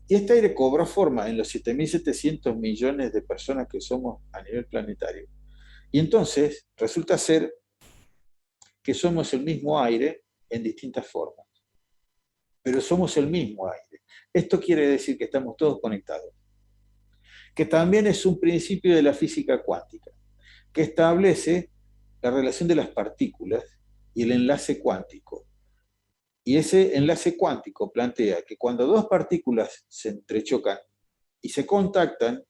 Y este aire cobró forma en los 7.700 millones de personas que somos a nivel planetario. Y entonces resulta ser que somos el mismo aire en distintas formas, pero somos el mismo aire. Esto quiere decir que estamos todos conectados, que también es un principio de la física cuántica, que establece la relación de las partículas y el enlace cuántico. Y ese enlace cuántico plantea que cuando dos partículas se entrechocan y se contactan,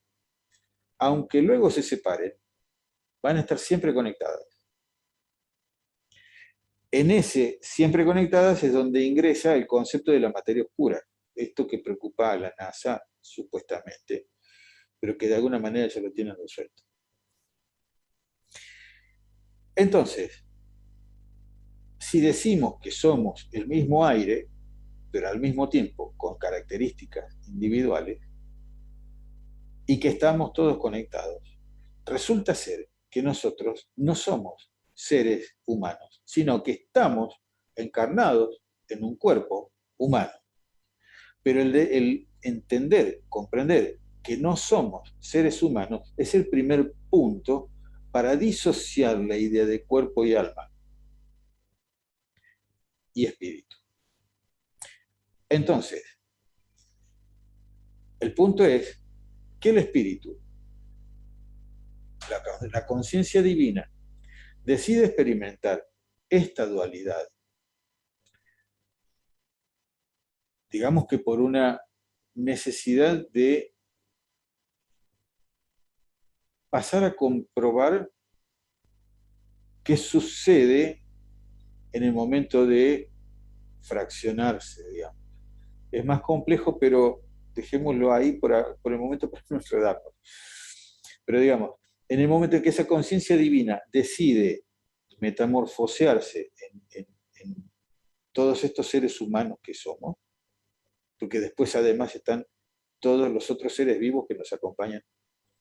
aunque luego se separen, van a estar siempre conectadas. En ese siempre conectadas es donde ingresa el concepto de la materia oscura, esto que preocupa a la NASA supuestamente, pero que de alguna manera ya lo tienen resuelto. Entonces, si decimos que somos el mismo aire, pero al mismo tiempo con características individuales, y que estamos todos conectados, resulta ser que nosotros no somos seres humanos, sino que estamos encarnados en un cuerpo humano. Pero el entender, comprender que no somos seres humanos es el primer punto para disociar la idea de cuerpo y alma y espíritu. Entonces, el punto es que el espíritu, la conciencia divina, decide experimentar esta dualidad, digamos que por una necesidad de pasar a comprobar qué sucede en el momento de fraccionarse, digamos. Es más complejo, pero dejémoslo ahí por el momento para no enredarnos. Pero digamos, en el momento en que esa conciencia divina decide metamorfosearse en todos estos seres humanos que somos, porque después además están todos los otros seres vivos que nos acompañan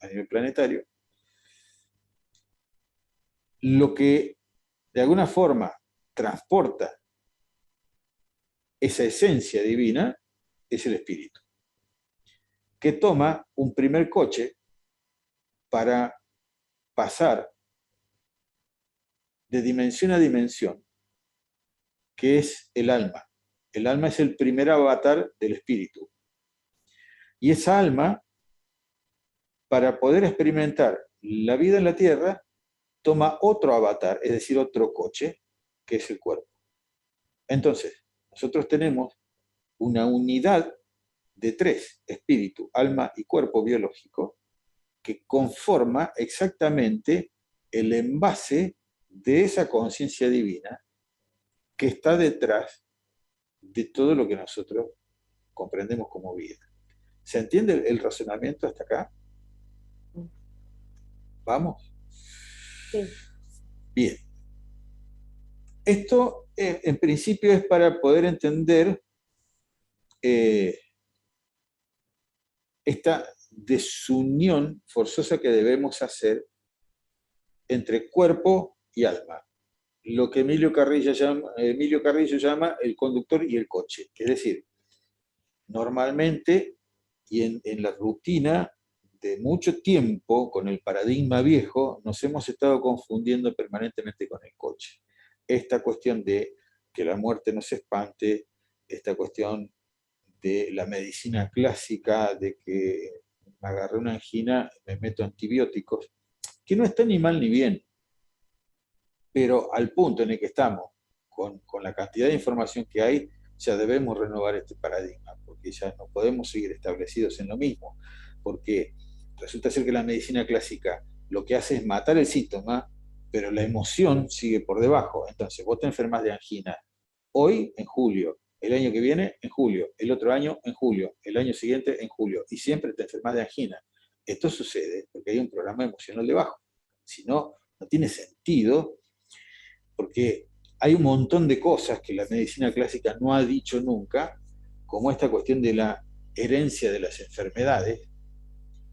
a nivel planetario, lo que de alguna forma transporta esa esencia divina es el espíritu, que toma un primer coche para pasar de dimensión a dimensión, que es el alma. El alma es el primer avatar del espíritu. Y esa alma, para poder experimentar la vida en la Tierra, toma otro avatar, es decir, otro coche, que es el cuerpo. Entonces, nosotros tenemos una unidad de tres, espíritu, alma y cuerpo biológico, que conforma exactamente el envase de esa conciencia divina que está detrás de todo lo que nosotros comprendemos como vida. ¿Se entiende el razonamiento hasta acá? ¿Vamos? Sí. Bien. Esto en principio es para poder entender eh, esta desunión forzosa que debemos hacer entre cuerpo y alma. Lo que Emilio Carrillo llama el conductor y el coche. Es decir, normalmente y en la rutina de mucho tiempo con el paradigma viejo, nos hemos estado confundiendo permanentemente con el coche. Esta cuestión de que la muerte nos espante, esta cuestión de la medicina clásica, de que me agarré una angina, me meto antibióticos, que no está ni mal ni bien, pero al punto en el que estamos, con la cantidad de información que hay, ya debemos renovar este paradigma, porque ya no podemos seguir establecidos en lo mismo, porque resulta ser que la medicina clásica lo que hace es matar el síntoma, pero la emoción sigue por debajo. Entonces, vos te enfermas de angina hoy en julio, el año que viene en julio, el otro año en julio, el año siguiente en julio, y siempre te enfermas de angina. Esto sucede porque hay un programa emocional debajo. Si no, no tiene sentido porque hay un montón de cosas que la medicina clásica no ha dicho nunca, como esta cuestión de la herencia de las enfermedades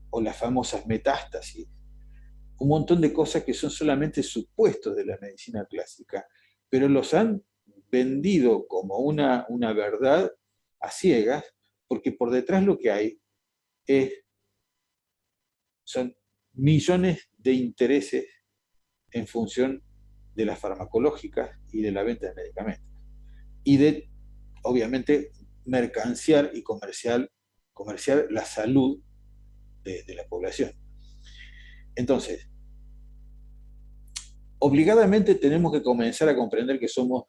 o las famosas metástasis, un montón de cosas que son solamente supuestos de la medicina clásica, pero los han vendido como una verdad a ciegas, porque por detrás lo que hay son millones de intereses en función de las farmacológicas y de la venta de medicamentos. Y de, obviamente, mercanciar y comerciar la salud de la población. Entonces, obligadamente tenemos que comenzar a comprender que somos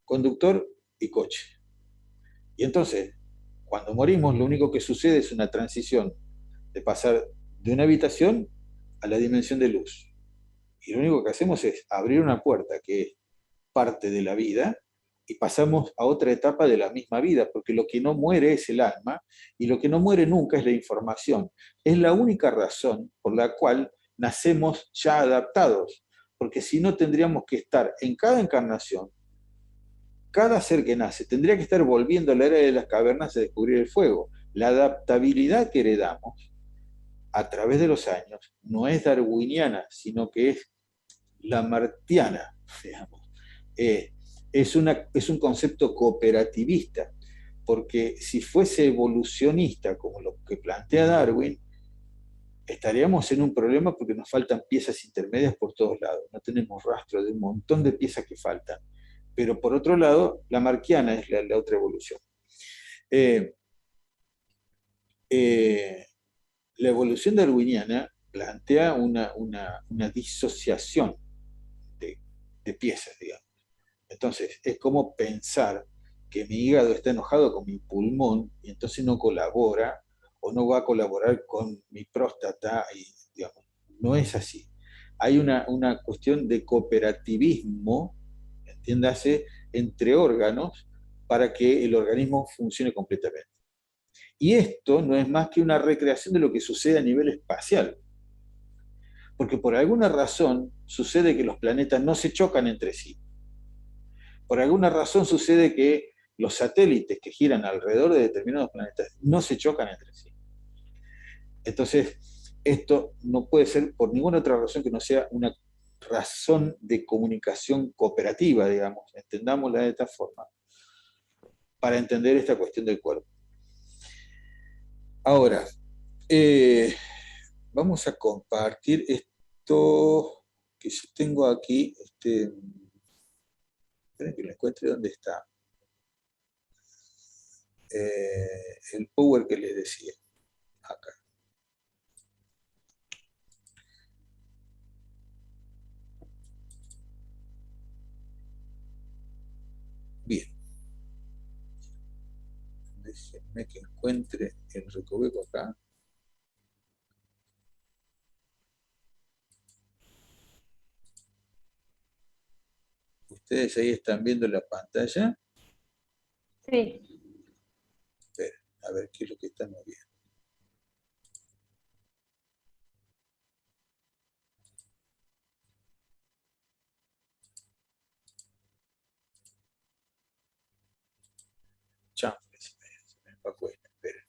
conductor y coche. Y entonces, cuando morimos, lo único que sucede es una transición de pasar de una habitación a la dimensión de luz. Y lo único que hacemos es abrir una puerta que es parte de la vida y pasamos a otra etapa de la misma vida, porque lo que no muere es el alma y lo que no muere nunca es la información. Es la única razón por la cual nacemos ya adaptados, porque si no tendríamos que estar en cada encarnación, cada ser que nace tendría que estar volviendo a la era de las cavernas a descubrir el fuego. La adaptabilidad que heredamos a través de los años no es darwiniana, sino que es lamartiana, digamos. Es un concepto cooperativista, porque si fuese evolucionista, como lo que plantea Darwin, estaríamos en un problema porque nos faltan piezas intermedias por todos lados. No tenemos rastro de un montón de piezas que faltan. Pero por otro lado, lamarquiana es la otra evolución. Eh, eh, la evolución darwiniana plantea una disociación de piezas, digamos. Entonces, es como pensar que mi hígado está enojado con mi pulmón y entonces no colabora o no va a colaborar con mi próstata, y, digamos, no es así. Hay una cuestión de cooperativismo, entiéndase, entre órganos para que el organismo funcione completamente. Y esto no es más que una recreación de lo que sucede a nivel espacial. Porque por alguna razón sucede que los planetas no se chocan entre sí. Por alguna razón sucede que los satélites que giran alrededor de determinados planetas no se chocan entre sí. Entonces, esto no puede ser por ninguna otra razón que no sea una razón de comunicación cooperativa, digamos, entendámosla de esta forma, para entender esta cuestión del cuerpo. Ahora, vamos a compartir esto que yo tengo aquí. Esperen que lo encuentre dónde está. El power que les decía. Acá. Bien. Déjenme que encuentre el recoveco acá. Ustedes ahí están viendo la pantalla. Sí. Esperen, a ver qué es lo que están moviendo. Chanfles, se me empacó esto, esperen.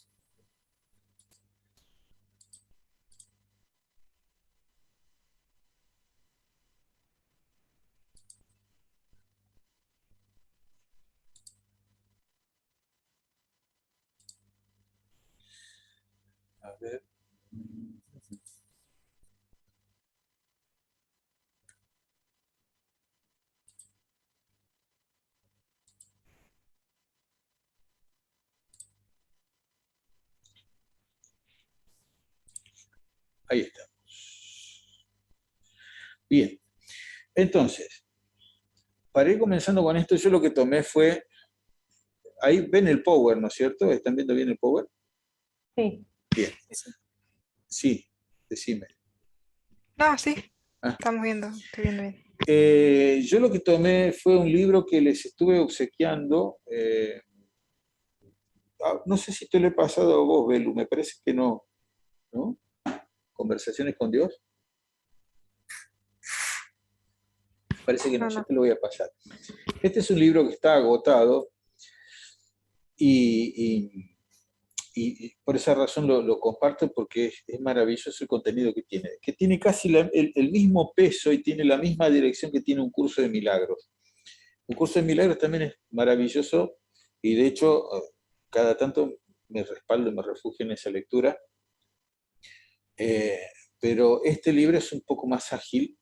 A ver. Ahí estamos. Bien. Entonces, para ir comenzando con esto, yo lo que tomé fue, ahí ven el power, ¿no es cierto? ¿Están viendo bien el power? Sí. Bien. Sí, decime. No, sí, Ah. estamos viendo, estoy viendo bien. Yo lo que tomé fue un libro que les estuve obsequiando. No sé si te lo he pasado a vos, Belu, me parece que no, ¿no? Conversaciones con Dios. Parece que no, yo te lo voy a pasar. Este es un libro que está agotado y por esa razón lo comparto porque es maravilloso el contenido que tiene casi el mismo peso y tiene la misma dirección que tiene un curso de milagros. Un curso de milagros también es maravilloso y de hecho cada tanto me respaldo y me refugio en esa lectura. Pero este libro es un poco más ágil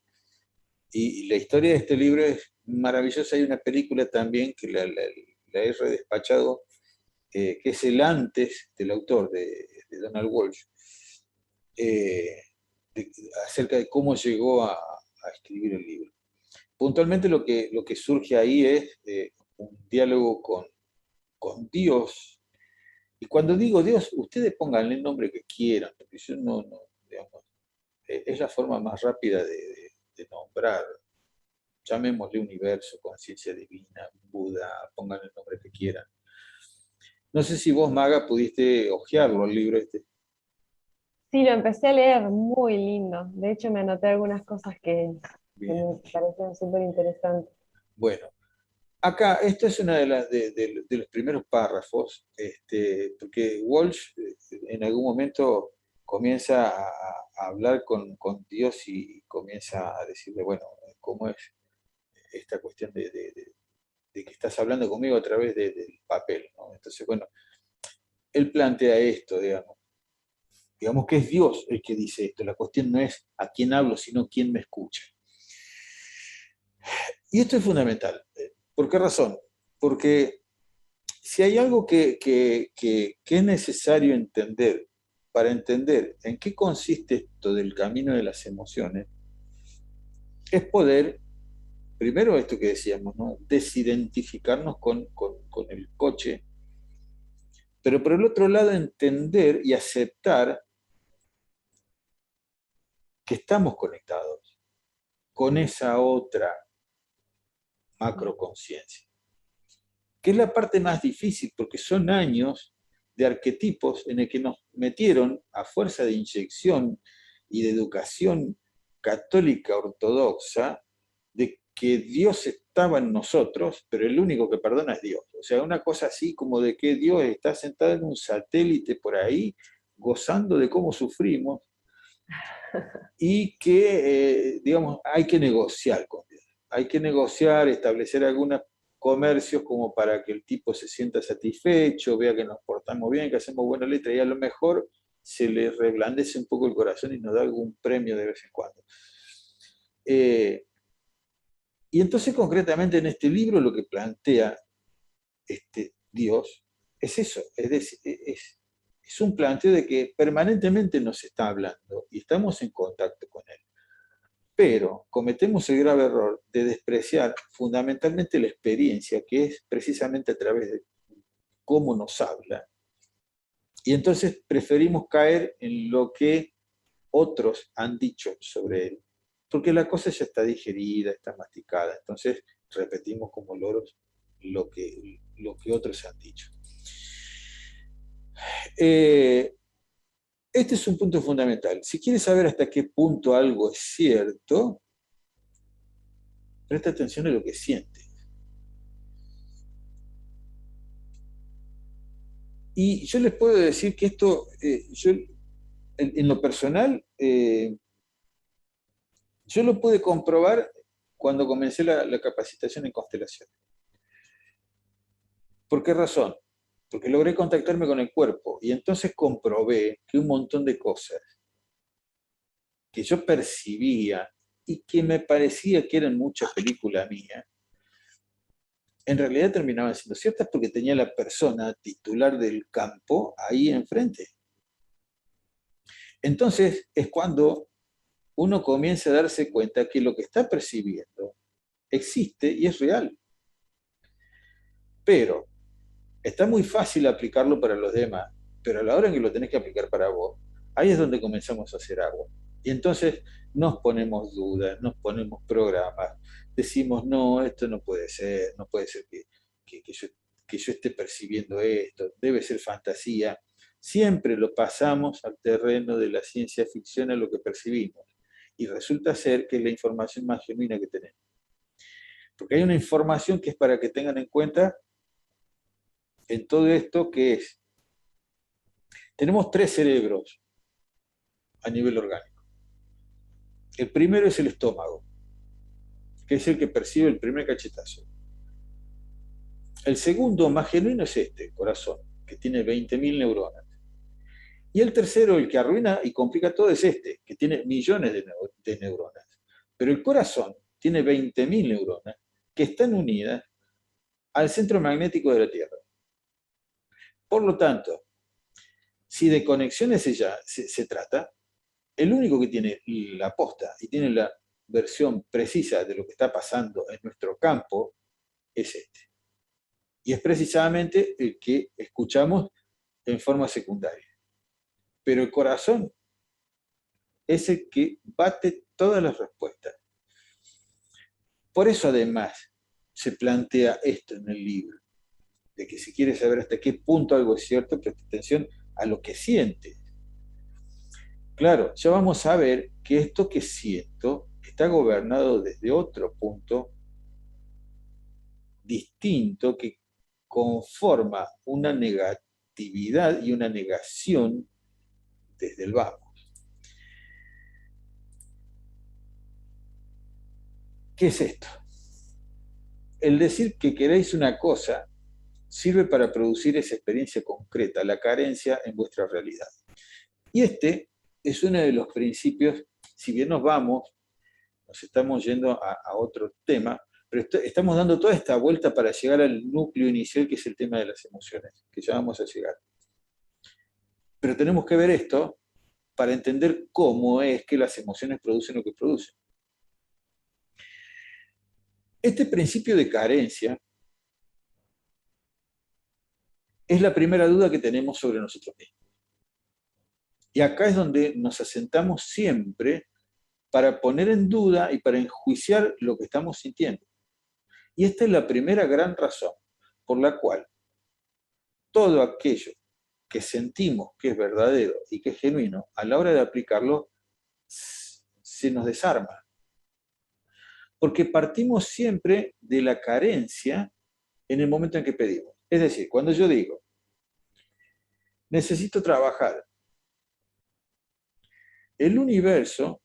y la historia de este libro es maravillosa. Hay una película también que la he redespachado, que es el antes del autor, de Donald Walsh, eh, de, acerca de cómo llegó a escribir el libro. Puntualmente lo que surge ahí es un diálogo con Dios. Y cuando digo Dios, ustedes pónganle el nombre que quieran, porque yo no digamos, es la forma más rápida de nombrar. Llamémosle universo, conciencia divina, Buda, pongan el nombre que quieran. No sé si vos, Maga, pudiste hojearlo el libro este. Sí, lo empecé a leer, muy lindo. De hecho, me anoté algunas cosas que Bien. me parecían súper interesantes. Bueno, acá, esto es una de los primeros párrafos, porque Walsh en algún momento comienza a hablar con Dios y comienza a decirle, bueno, ¿cómo es esta cuestión de que estás hablando conmigo a través del papel, ¿no? Entonces, bueno, él plantea esto, digamos que es Dios el que dice esto, la cuestión no es a quién hablo, sino quién me escucha. Y esto es fundamental. ¿Por qué razón? Porque si hay algo que es necesario entender para entender en qué consiste esto del camino de las emociones, es poder, primero esto que decíamos, ¿no? Desidentificarnos con el coche, pero por el otro lado entender y aceptar que estamos conectados con esa otra macroconciencia, que es la parte más difícil porque son años de arquetipos en el que nos metieron a fuerza de inyección y de educación católica ortodoxa de que Dios estaba en nosotros, pero el único que perdona es Dios. O sea, una cosa así como de que Dios está sentado en un satélite por ahí, gozando de cómo sufrimos, y que, digamos, hay que negociar con Dios. Hay que negociar, establecer algunos comercios como para que el tipo se sienta satisfecho, vea que nos portamos bien, que hacemos buena letra y a lo mejor se le reblandece un poco el corazón y nos da algún premio de vez en cuando. Y entonces concretamente en este libro lo que plantea Dios es eso, es decir, es un planteo de que permanentemente nos está hablando y estamos en contacto con él. Pero cometemos el grave error de despreciar fundamentalmente la experiencia, que es precisamente a través de cómo nos habla. Y entonces preferimos caer en lo que otros han dicho sobre él, porque la cosa ya está digerida, está masticada. Entonces repetimos como loros lo que otros han dicho. Este es un punto fundamental. Si quieres saber hasta qué punto algo es cierto, presta atención a lo que siente. Y yo les puedo decir que esto, yo en lo personal, yo lo pude comprobar cuando comencé la capacitación en constelaciones. ¿Por qué razón? Porque logré contactarme con el cuerpo y entonces comprobé que un montón de cosas que yo percibía y que me parecía que eran mucha película mía, en realidad terminaban siendo ciertas porque tenía la persona titular del campo ahí enfrente. Entonces es cuando uno comienza a darse cuenta que lo que está percibiendo existe y es real. Pero está muy fácil aplicarlo para los demás, pero a la hora en que lo tenés que aplicar para vos, ahí es donde comenzamos a hacer agua. Y entonces nos ponemos dudas, nos ponemos programas, decimos, no, esto no puede ser que yo esté percibiendo esto, debe ser fantasía. Siempre lo pasamos al terreno de la ciencia ficción a lo que percibimos. Y resulta ser que es la información más genuina que tenemos. Porque hay una información que es para que tengan en cuenta en todo esto que es, tenemos tres cerebros a nivel orgánico. El primero es el estómago, que es el que percibe el primer cachetazo. El segundo, más genuino, es el corazón, que tiene 20.000 neuronas. Y el tercero, el que arruina y complica todo, es este, que tiene millones de neuronas. Pero el corazón tiene 20.000 neuronas que están unidas al centro magnético de la Tierra. Por lo tanto, si de conexiones se trata, el único que tiene la posta y tiene la versión precisa de lo que está pasando en nuestro campo es este. Y es precisamente el que escuchamos en forma secundaria. Pero el corazón es el que bate todas las respuestas. Por eso, además, se plantea esto en el libro, de que si quieres saber hasta qué punto algo es cierto, presta atención a lo que sientes. Claro, ya vamos a ver que esto que siento está gobernado desde otro punto distinto que conforma una negatividad y una negación desde el vamos. ¿Qué es esto? El decir que queréis una cosa sirve para producir esa experiencia concreta, la carencia en vuestra realidad. Y este es uno de los principios, si bien nos estamos yendo a otro tema, pero estamos dando toda esta vuelta para llegar al núcleo inicial, que es el tema de las emociones, que ya vamos a llegar. Pero tenemos que ver esto para entender cómo es que las emociones producen lo que producen. Este principio de carencia es la primera duda que tenemos sobre nosotros mismos. Y acá es donde nos asentamos siempre para poner en duda y para enjuiciar lo que estamos sintiendo. Y esta es la primera gran razón por la cual todo aquello que sentimos que es verdadero y que es genuino, a la hora de aplicarlo, se nos desarma. Porque partimos siempre de la carencia en el momento en que pedimos. Es decir, cuando yo digo, necesito trabajar, el universo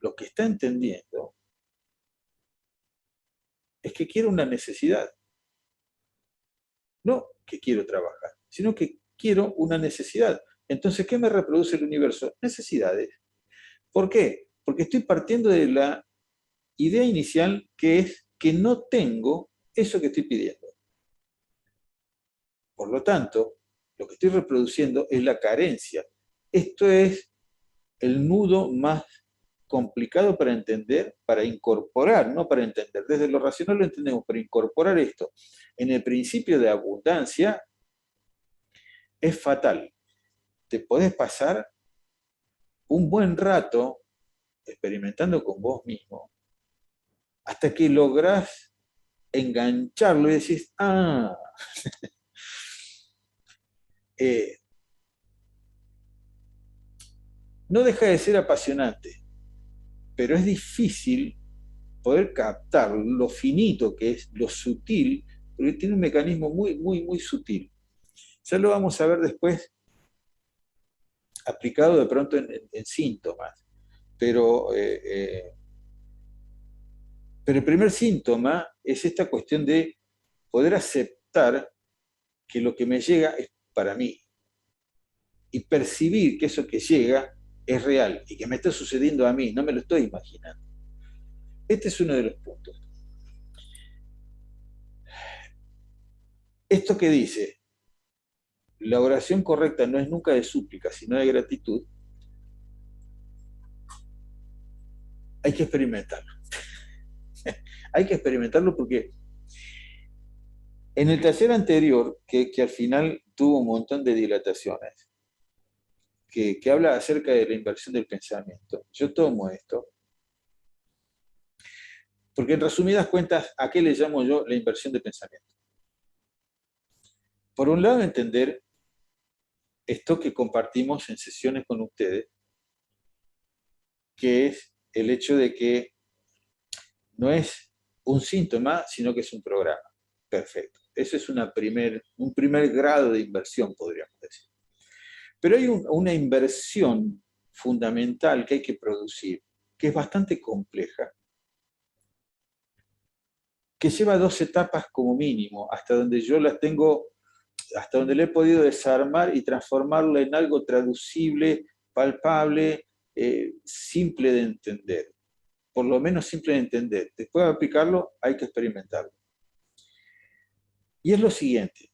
lo que está entendiendo es que quiero una necesidad. No que quiero trabajar, sino que quiero una necesidad. Entonces, ¿qué me reproduce el universo? Necesidades. ¿Por qué? Porque estoy partiendo de la idea inicial, que es que no tengo eso que estoy pidiendo. Por lo tanto, lo que estoy reproduciendo es la carencia. Esto es el nudo más complicado para entender, para incorporar, no para entender. Desde lo racional lo entendemos, pero incorporar esto en el principio de abundancia es fatal. Te podés pasar un buen rato experimentando con vos mismo hasta que lográs engancharlo y decís, no deja de ser apasionante, pero es difícil poder captar lo finito que es, lo sutil, porque tiene un mecanismo muy, muy, muy sutil. Ya lo vamos a ver después aplicado de pronto en síntomas, pero el primer síntoma es esta cuestión de poder aceptar que lo que me llega es para mí y percibir que eso que llega es real y que me está sucediendo a mí, no me lo estoy imaginando. Este es uno de los puntos. Esto que dice, la oración correcta no es nunca de súplica, sino de gratitud, hay que experimentarlo. Hay que experimentarlo porque en el taller anterior, que al final tuvo un montón de dilataciones, que habla acerca de la inversión del pensamiento, yo tomo esto, porque en resumidas cuentas, ¿a qué le llamo yo la inversión de pensamiento? Por un lado, entender esto que compartimos en sesiones con ustedes, que es el hecho de que no es un síntoma, sino que es un programa. Perfecto. Ese es un primer grado de inversión, podríamos decir. Pero hay una inversión fundamental que hay que producir, que es bastante compleja, que lleva 2 etapas como mínimo, hasta donde yo las tengo hasta donde le he podido desarmar y transformarlo en algo traducible, palpable, simple de entender. Por lo menos simple de entender. Después de aplicarlo, hay que experimentarlo. Y es lo siguiente.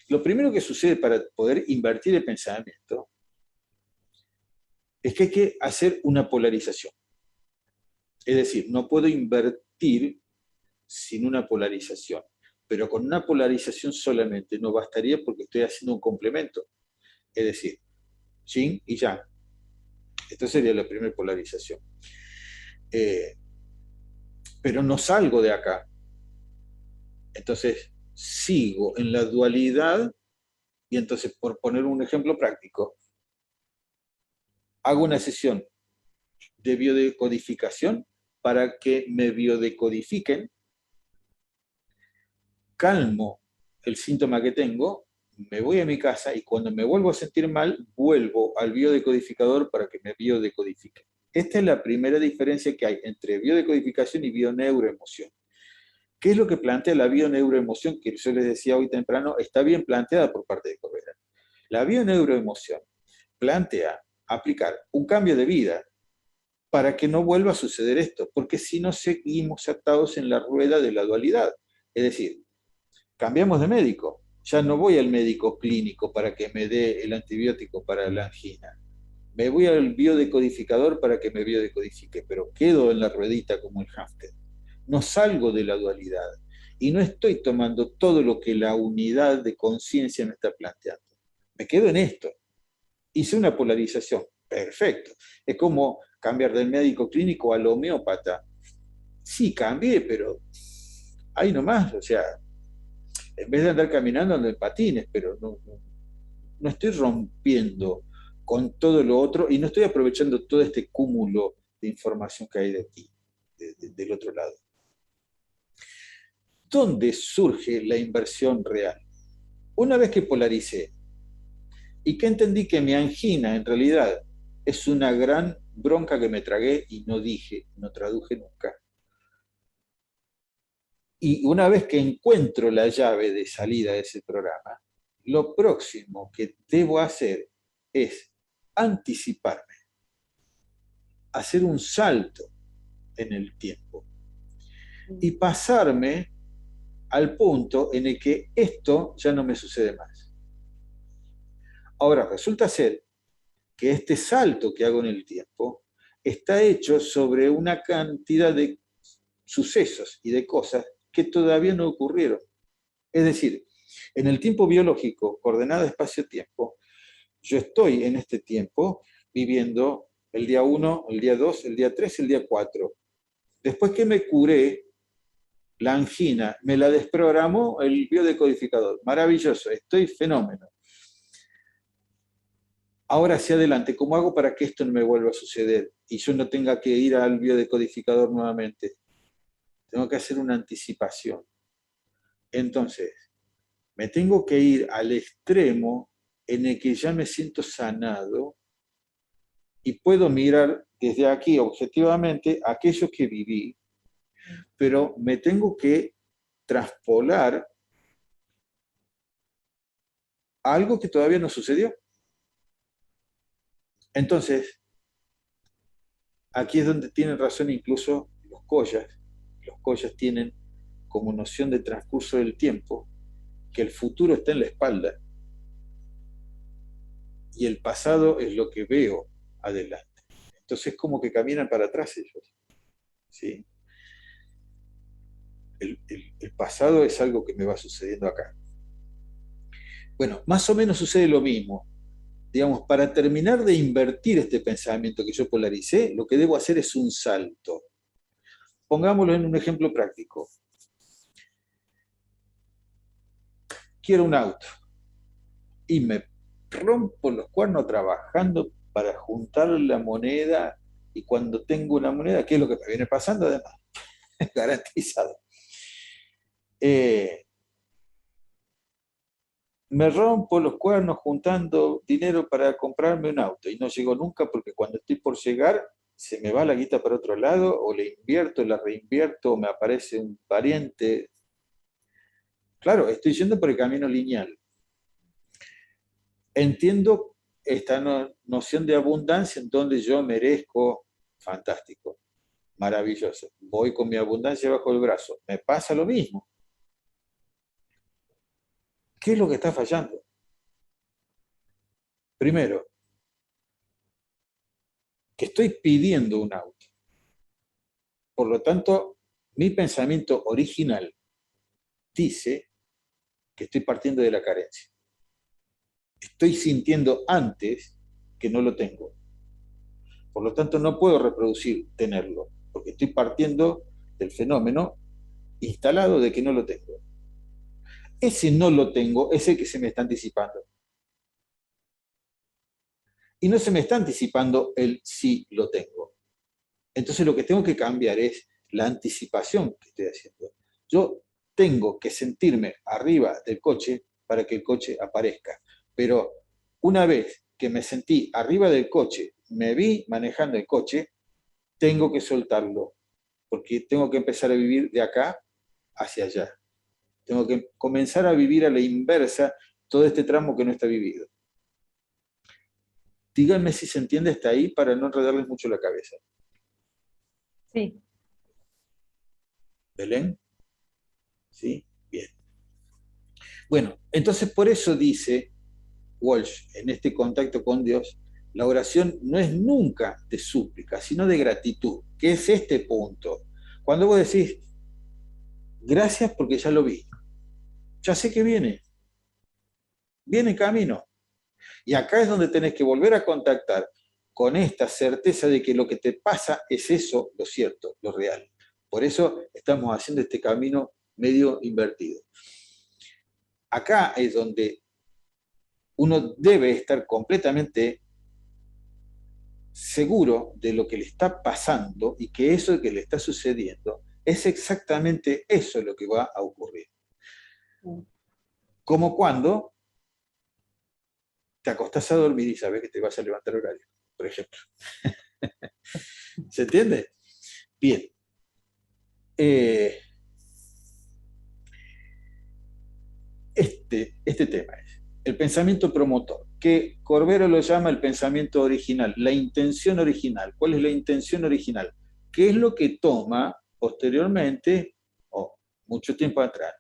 Lo primero que sucede para poder invertir el pensamiento es que hay que hacer una polarización. Es decir, no puedo invertir sin una polarización. Pero con una polarización solamente no bastaría porque estoy haciendo un complemento. Es decir, yin y yang. Esta sería la primera polarización. Pero no salgo de acá. Entonces, sigo en la dualidad y entonces, por poner un ejemplo práctico, hago una sesión de biodecodificación para que me biodecodifiquen, calmo el síntoma que tengo, me voy a mi casa y cuando me vuelvo a sentir mal, vuelvo al biodecodificador para que me biodecodifique. Esta es la primera diferencia que hay entre biodecodificación y bioneuroemoción. ¿Qué es lo que plantea la bioneuroemoción? Que yo les decía hoy temprano, está bien planteada por parte de Corberán. La bioneuroemoción plantea aplicar un cambio de vida para que no vuelva a suceder esto, porque si no seguimos atados en la rueda de la dualidad. Es decir, cambiamos de médico, ya no voy al médico clínico para que me dé el antibiótico para la angina, me voy al biodecodificador para que me biodecodifique, pero quedo en la ruedita como el hámster. No salgo de la dualidad y no estoy tomando todo lo que la unidad de conciencia me está planteando. Me quedo en esto. Hice una polarización. Perfecto. Es como cambiar del médico clínico al homeópata. Sí, cambié, pero ahí nomás, o sea, en vez de andar caminando, ando en patines, pero no estoy rompiendo con todo lo otro y no estoy aprovechando todo este cúmulo de información que hay de ti, del otro lado. ¿Dónde surge la inversión real? Una vez que polaricé y que entendí que mi angina en realidad es una gran bronca que me tragué y no dije, no traduje nunca. Y una vez que encuentro la llave de salida de ese programa, lo próximo que debo hacer es anticiparme, hacer un salto en el tiempo y pasarme al punto en el que esto ya no me sucede más. Ahora, resulta ser que este salto que hago en el tiempo está hecho sobre una cantidad de sucesos y de cosas que todavía no ocurrieron. Es decir, en el tiempo biológico, coordenada espacio-tiempo, yo estoy en este tiempo viviendo el día 1, el día 2, el día 3, el día 4. Después que me curé la angina, me la desprogramó el biodecodificador. Maravilloso, estoy fenómeno. Ahora hacia adelante, ¿cómo hago para que esto no me vuelva a suceder y yo no tenga que ir al biodecodificador nuevamente? Tengo que hacer una anticipación. Entonces, me tengo que ir al extremo en el que ya me siento sanado y puedo mirar desde aquí objetivamente aquello que viví, pero me tengo que traspolar a algo que todavía no sucedió. Entonces, aquí es donde tienen razón incluso los Koyas. Los Koyas tienen como noción de transcurso del tiempo que el futuro está en la espalda y el pasado es lo que veo adelante. Entonces, como que caminan para atrás ellos. ¿Sí? El pasado es algo que me va sucediendo acá. Bueno, más o menos sucede lo mismo. Digamos, para terminar de invertir este pensamiento que yo polaricé, lo que debo hacer es un salto. Pongámoslo en un ejemplo práctico. Quiero un auto y me rompo los cuernos trabajando para juntar la moneda y cuando tengo una moneda, ¿qué es lo que me viene pasando además? Garantizado. Me rompo los cuernos juntando dinero para comprarme un auto y no llego nunca porque cuando estoy por llegar se me va la guita para otro lado o le invierto, la reinvierto o me aparece un pariente. Claro, estoy yendo por el camino lineal. entiendo esta noción de abundancia en donde yo merezco, fantástico, maravilloso. Voy con mi abundancia bajo el brazo. Me pasa lo mismo. ¿Qué es lo que está fallando? Primero, que estoy pidiendo un auto. Por lo tanto, mi pensamiento original dice que estoy partiendo de la carencia. Estoy sintiendo antes que no lo tengo. Por lo tanto, no puedo reproducir tenerlo, porque estoy partiendo del fenómeno instalado de que no lo tengo. Ese no lo tengo es el que se me está anticipando. Y no se me está anticipando el sí lo tengo. Entonces lo que tengo que cambiar es la anticipación que estoy haciendo. Yo tengo que sentirme arriba del coche para que el coche aparezca. Pero una vez que me sentí arriba del coche, me vi manejando el coche, tengo que soltarlo, porque tengo que empezar a vivir de acá hacia allá. Tengo que comenzar a vivir a la inversa todo este tramo que no está vivido. Díganme si se entiende hasta ahí para no enredarles mucho la cabeza. Sí. ¿Belén? ¿Sí? Bien. Bueno, entonces por eso dice Walsh, en este contacto con Dios, la oración no es nunca de súplica, sino de gratitud, que es este punto. Cuando vos decís, gracias porque ya lo vi, ya sé que viene en camino. Y acá es donde tenés que volver a contactar con esta certeza de que lo que te pasa es eso, lo cierto, lo real. Por eso estamos haciendo este camino medio invertido. Acá es donde uno debe estar completamente seguro de lo que le está pasando y que eso que le está sucediendo es exactamente eso lo que va a ocurrir. Como cuando te acostás a dormir y sabes que te vas a levantar horario, por ejemplo. ¿Se entiende? Bien. Este tema es el pensamiento promotor, que Corbero lo llama el pensamiento original, la intención original. ¿Cuál es la intención original? ¿Qué es lo que toma posteriormente, o mucho tiempo atrás,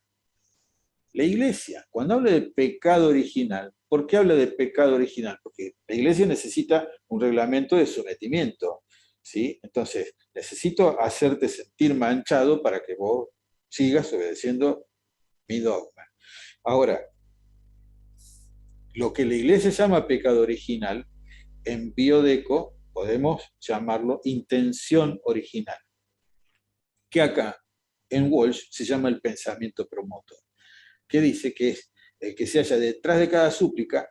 la Iglesia? Cuando habla de pecado original, ¿por qué habla de pecado original? Porque la Iglesia necesita un reglamento de sometimiento, ¿sí? Entonces, necesito hacerte sentir manchado para que vos sigas obedeciendo mi dogma. Ahora, lo que la Iglesia llama pecado original, en Biodeco podemos llamarlo intención original, que acá en Walsh se llama el pensamiento promotor, que dice que es el que se halla detrás de cada súplica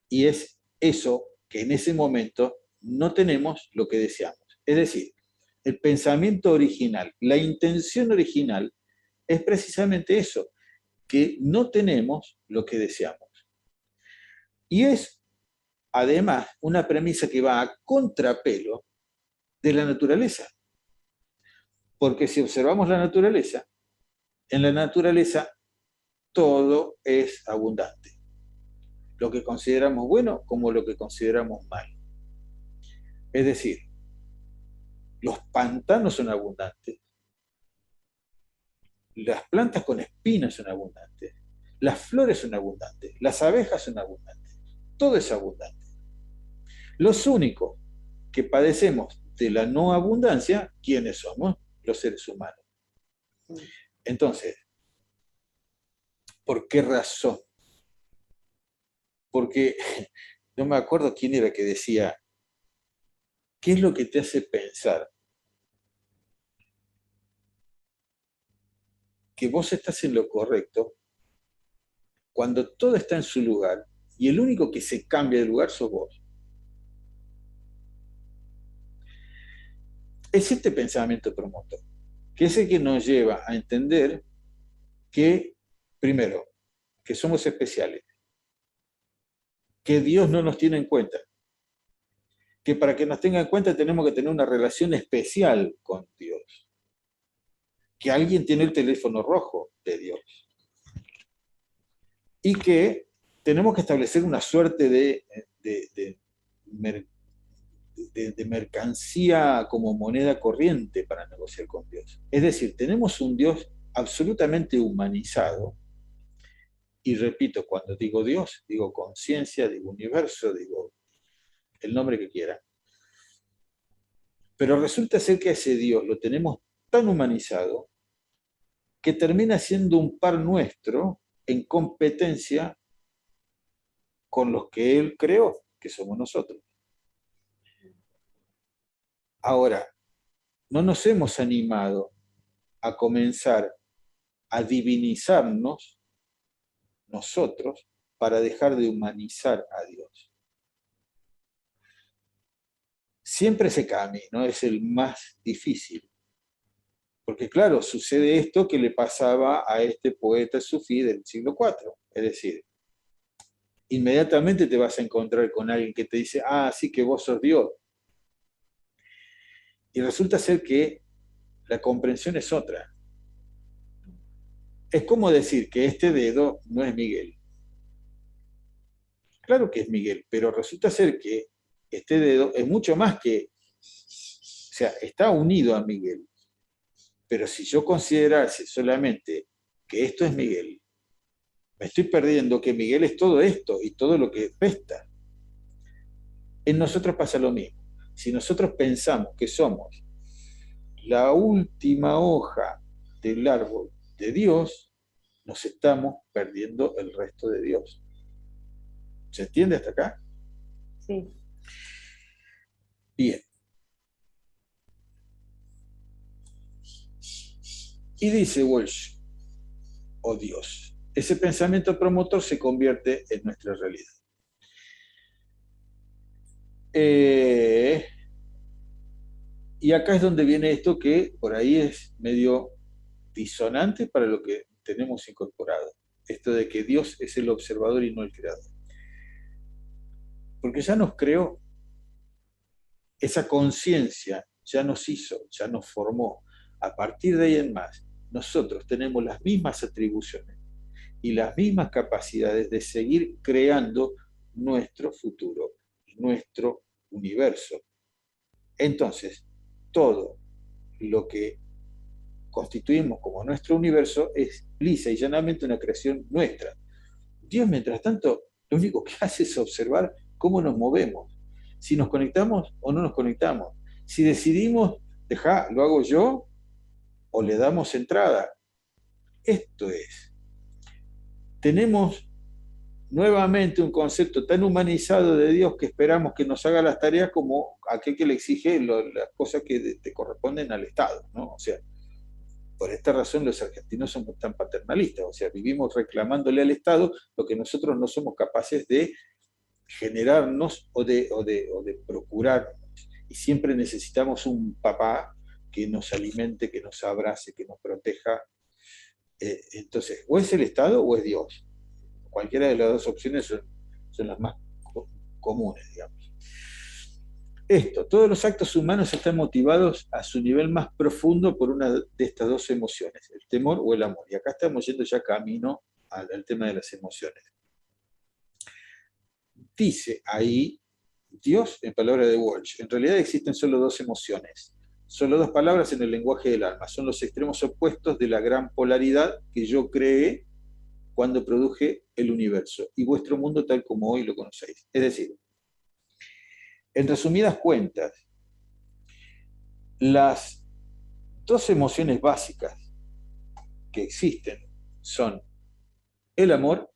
y es eso que en ese momento no tenemos lo que deseamos. Es decir, el pensamiento original, la intención original es precisamente eso, que no tenemos lo que deseamos. Y es además una premisa que va a contrapelo de la naturaleza. Porque si observamos la naturaleza, en la naturaleza todo es abundante. Lo que consideramos bueno como lo que consideramos mal. Es decir, los pantanos son abundantes, las plantas con espinas son abundantes, las flores son abundantes, las abejas son abundantes, todo es abundante. Los únicos que padecemos de la no abundancia, ¿quiénes somos? Los seres humanos. Entonces, ¿por qué razón? Porque no me acuerdo quién era que decía, ¿qué es lo que te hace pensar que vos estás en lo correcto cuando todo está en su lugar y el único que se cambia de lugar sos vos? Es este pensamiento promotor, que es el que nos lleva a entender que, primero, que somos especiales, que Dios no nos tiene en cuenta, que para que nos tenga en cuenta tenemos que tener una relación especial con Dios, que alguien tiene el teléfono rojo de Dios y que tenemos que establecer una suerte de mer- de mercancía como moneda corriente para negociar con Dios. Es decir, tenemos un Dios absolutamente humanizado, y repito, cuando digo Dios, digo conciencia, digo universo, digo el nombre que quiera, pero resulta ser que a ese Dios lo tenemos tan humanizado que termina siendo un par nuestro en competencia con los que Él creó, que somos nosotros. Ahora, no nos hemos animado a comenzar a divinizarnos nosotros para dejar de humanizar a Dios. Siempre ese camino es el más difícil, porque claro, sucede esto que le pasaba a este poeta sufí del siglo IV, es decir, inmediatamente te vas a encontrar con alguien que te dice, ah, sí que vos sos Dios, y resulta ser que la comprensión es otra. Es como decir que este dedo no es Miguel. Claro que es Miguel, pero resulta ser que este dedo es mucho más que, o sea, está unido a Miguel. Pero si yo considerase solamente que esto es Miguel, me estoy perdiendo que Miguel es todo esto y todo lo que resta. En nosotros pasa lo mismo. Si nosotros pensamos que somos la última hoja del árbol de Dios, nos estamos perdiendo el resto de Dios. ¿Se entiende hasta acá? Sí. Bien. Y dice Walsh, oh Dios, ese pensamiento promotor se convierte en nuestra realidad. Eh, y acá es donde viene esto que por ahí es medio disonante para lo que tenemos incorporado. Esto de que Dios es el observador y no el creador. Porque ya nos creó, esa conciencia ya nos hizo, ya nos formó. A partir de ahí en más, nosotros tenemos las mismas atribuciones y las mismas capacidades de seguir creando nuestro futuro, nuestro universo. Entonces, todo lo que constituimos como nuestro universo es lisa y llanamente una creación nuestra. Dios, mientras tanto, lo único que hace es observar cómo nos movemos, si nos conectamos o no nos conectamos, si decidimos, deja, lo hago yo o le damos entrada. Esto es. Tenemos nuevamente un concepto tan humanizado de Dios que esperamos que nos haga las tareas como aquel que le exige las cosas que te corresponden al Estado, ¿no? O sea, por esta razón los argentinos somos tan paternalistas, o sea, vivimos reclamándole al Estado lo que nosotros no somos capaces de generarnos o de procurar. Y siempre necesitamos un papá que nos alimente, que nos abrace, que nos proteja. Entonces, o es el Estado o es Dios. Cualquiera de las dos opciones son las más comunes, digamos. Esto, todos los actos humanos están motivados a su nivel más profundo por una de estas dos emociones, el temor o el amor. Y acá estamos yendo ya camino al tema de las emociones. Dice ahí Dios en palabra de Walsh, en realidad existen solo dos emociones, solo dos palabras en el lenguaje del alma, son los extremos opuestos de la gran polaridad que yo creé cuando produje el universo y vuestro mundo tal como hoy lo conocéis. Es decir, en resumidas cuentas, las dos emociones básicas que existen son el amor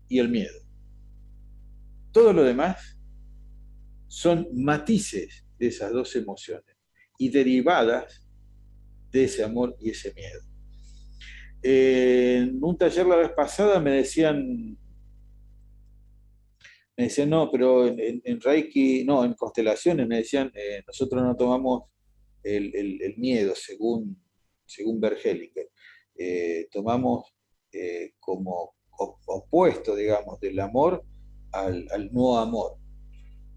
y el miedo. Todo lo demás son matices de esas dos emociones y derivadas de ese amor y ese miedo. En un taller la vez pasada me decían no, pero en Reiki, no, en constelaciones me decían, nosotros no tomamos el miedo, según Bert Hellinger. Tomamos como opuesto, digamos, del amor al no amor.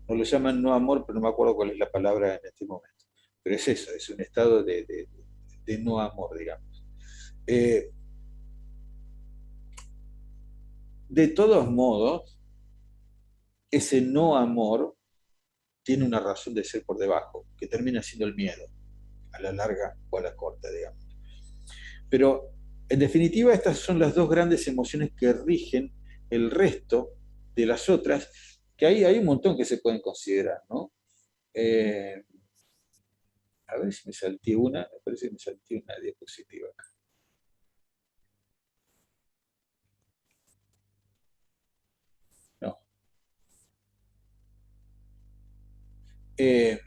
No lo llaman no amor, pero no me acuerdo cuál es la palabra en este momento. Pero es eso, es un estado de no amor, digamos. Eh, De todos modos, ese no amor tiene una razón de ser por debajo, que termina siendo el miedo, a la larga o a la corta, digamos. Pero, en definitiva, estas son las dos grandes emociones que rigen el resto de las otras, que hay un montón que se pueden considerar, ¿no? Eh, a ver si me salté una, me parece que me salté una diapositiva acá. No. Eh,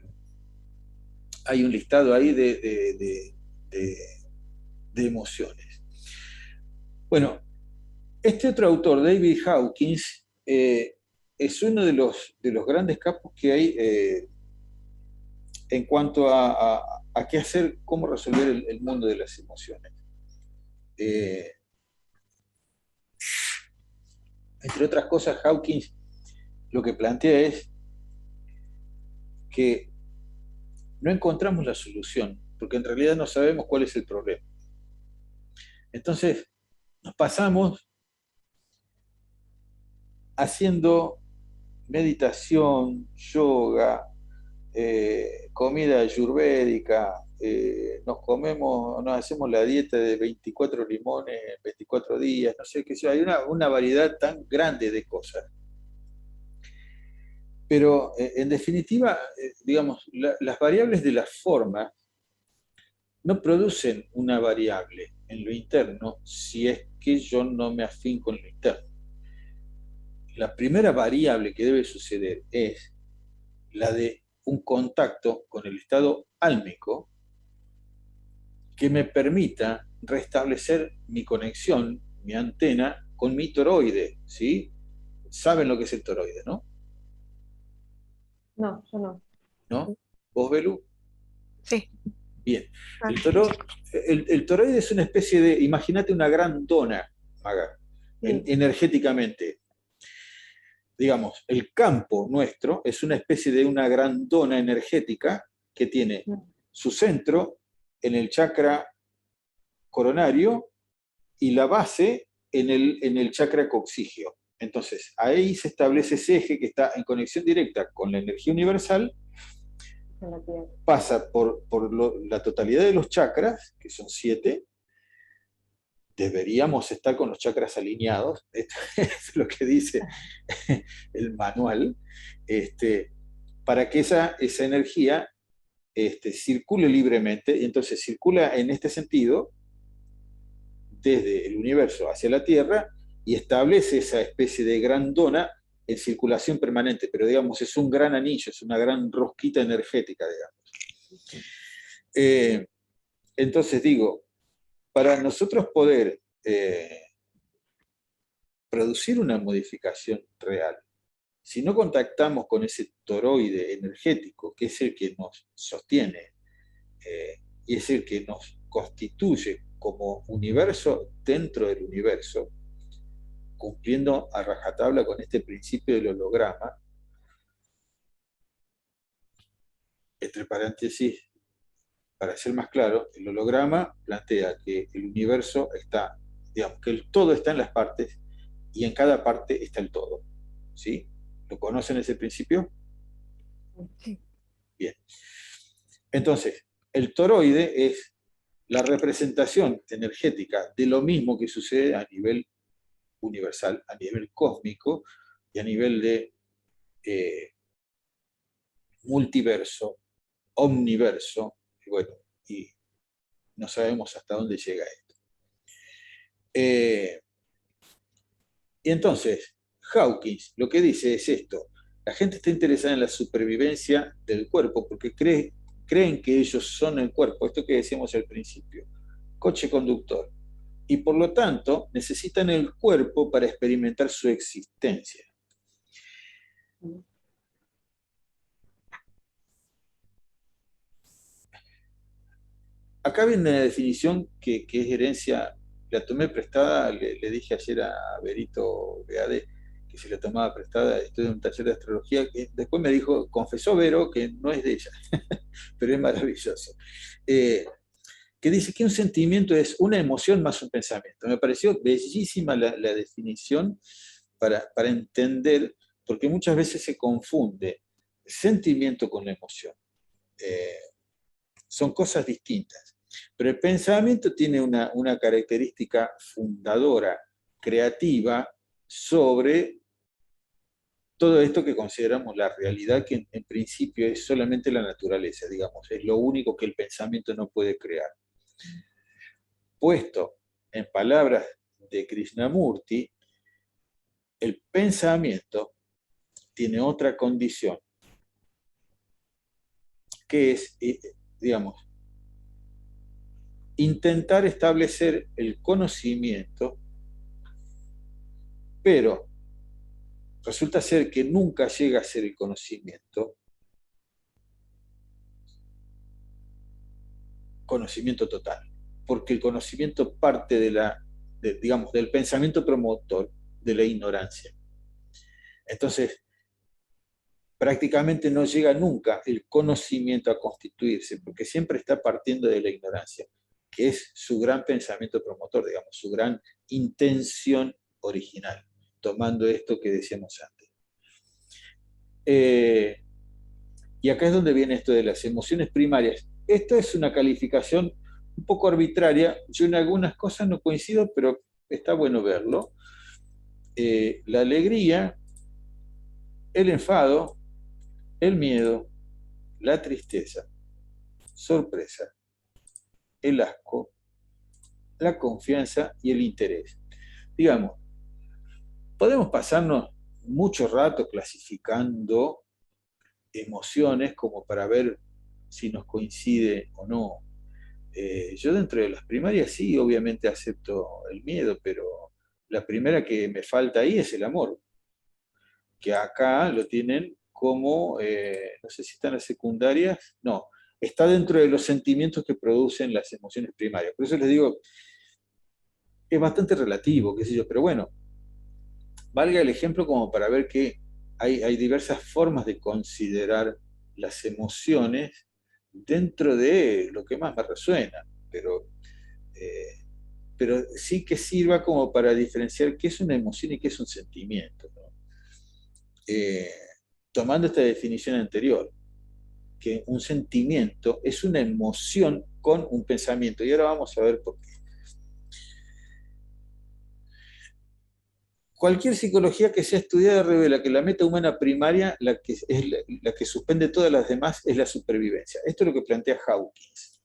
hay un listado ahí de, de emociones. Bueno, este otro autor, David Hawkins, es uno de los grandes capos que hay en cuanto a qué hacer, cómo resolver el mundo de las emociones. Eh, entre otras cosas, Hawkins lo que plantea es que no encontramos la solución, porque en realidad no sabemos cuál es el problema. Entonces, nos pasamos haciendo meditación, yoga, comida ayurvédica, nos hacemos la dieta de 24 limones en 24 días, no sé qué sé, hay una variedad tan grande de cosas. Pero en definitiva, digamos, las variables de la forma no producen una variable en lo interno si es que yo no me afinco en lo interno. La primera variable que debe suceder es la de un contacto con el estado álmico que me permita restablecer mi conexión, mi antena, con mi toroide, ¿sí? Saben lo que es el toroide, ¿no? No, yo no. ¿No? ¿Vos, Belu? Sí. Bien. Ah, El toroide es una especie de, imagínate una gran dona, Maga, Sí. energéticamente. Digamos, el campo nuestro es una especie de una gran dona energética que tiene su centro en el chakra coronario y la base en el chakra coxígeo. Entonces, ahí se establece ese eje que está en conexión directa con la energía universal, pasa la totalidad de los chakras, que son 7, deberíamos estar con los chakras alineados, esto es lo que dice el manual, para que esa energía circule libremente, y entonces circula en este sentido desde el universo hacia la Tierra y establece esa especie de gran dona en circulación permanente, pero digamos es un gran anillo, es una gran rosquita energética, digamos. Entonces digo, para nosotros poder producir una modificación real, si no contactamos con ese toroide energético, que es el que nos sostiene y es el que nos constituye como universo dentro del universo, cumpliendo a rajatabla con este principio del holograma, entre paréntesis, para ser más claro, el holograma plantea que el universo está, digamos, que el todo está en las partes y en cada parte está el todo. ¿Sí? ¿Lo conocen ese principio? Sí. Bien. Entonces, el toroide es la representación energética de lo mismo que sucede a nivel universal, a nivel cósmico y a nivel de multiverso, omniverso, y bueno, y no sabemos hasta dónde llega esto. Y entonces, Hawkins lo que dice es esto: la gente está interesada en la supervivencia del cuerpo porque creen que ellos son el cuerpo, esto que decíamos al principio, coche conductor, y por lo tanto necesitan el cuerpo para experimentar su existencia. Acá viene una definición que es herencia, la tomé prestada, le dije ayer a Berito Beade que se la tomaba prestada, estoy en un taller de astrología, que después me dijo, confesó Vero que no es de ella, pero es maravilloso. Que dice que un sentimiento es una emoción más un pensamiento. Me pareció bellísima la definición, para entender, porque muchas veces se confunde sentimiento con la emoción. Son cosas distintas. Pero el pensamiento tiene una característica fundadora, creativa, sobre todo esto que consideramos la realidad, que en principio es solamente la naturaleza, digamos, es lo único que el pensamiento no puede crear. Puesto en palabras de Krishnamurti, el pensamiento tiene otra condición, que es, digamos, intentar establecer el conocimiento, pero resulta ser que nunca llega a ser el conocimiento total, porque el conocimiento parte digamos, del pensamiento promotor de la ignorancia. Entonces, prácticamente no llega nunca el conocimiento a constituirse, porque siempre está partiendo de la ignorancia, que es su gran pensamiento promotor, digamos, su gran intención original, tomando esto que decíamos antes. Y acá es donde viene esto de las emociones primarias. Esta es una calificación un poco arbitraria. Yo en algunas cosas no coincido, pero está bueno verlo. La alegría, el enfado, el miedo, la tristeza, sorpresa, el asco, la confianza y el interés. Digamos, podemos pasarnos mucho rato clasificando emociones como para ver si nos coincide o no. Yo dentro de las primarias sí, obviamente acepto el miedo, pero la primera que me falta ahí es el amor, que acá lo tienen como, no sé si están las secundarias, no, está dentro de los sentimientos que producen las emociones primarias. Por eso les digo, es bastante relativo, qué sé yo, pero bueno, valga el ejemplo como para ver que hay diversas formas de considerar las emociones dentro de lo que más me resuena, eh, pero sí que sirva como para diferenciar qué es una emoción y qué es un sentimiento, ¿no? Eh, Tomando esta definición anterior, que un sentimiento es una emoción con un pensamiento, y ahora vamos a ver por qué. Cualquier psicología que sea estudiada revela que la meta humana primaria, la que suspende todas las demás, es la supervivencia. Esto es lo que plantea Hawkins.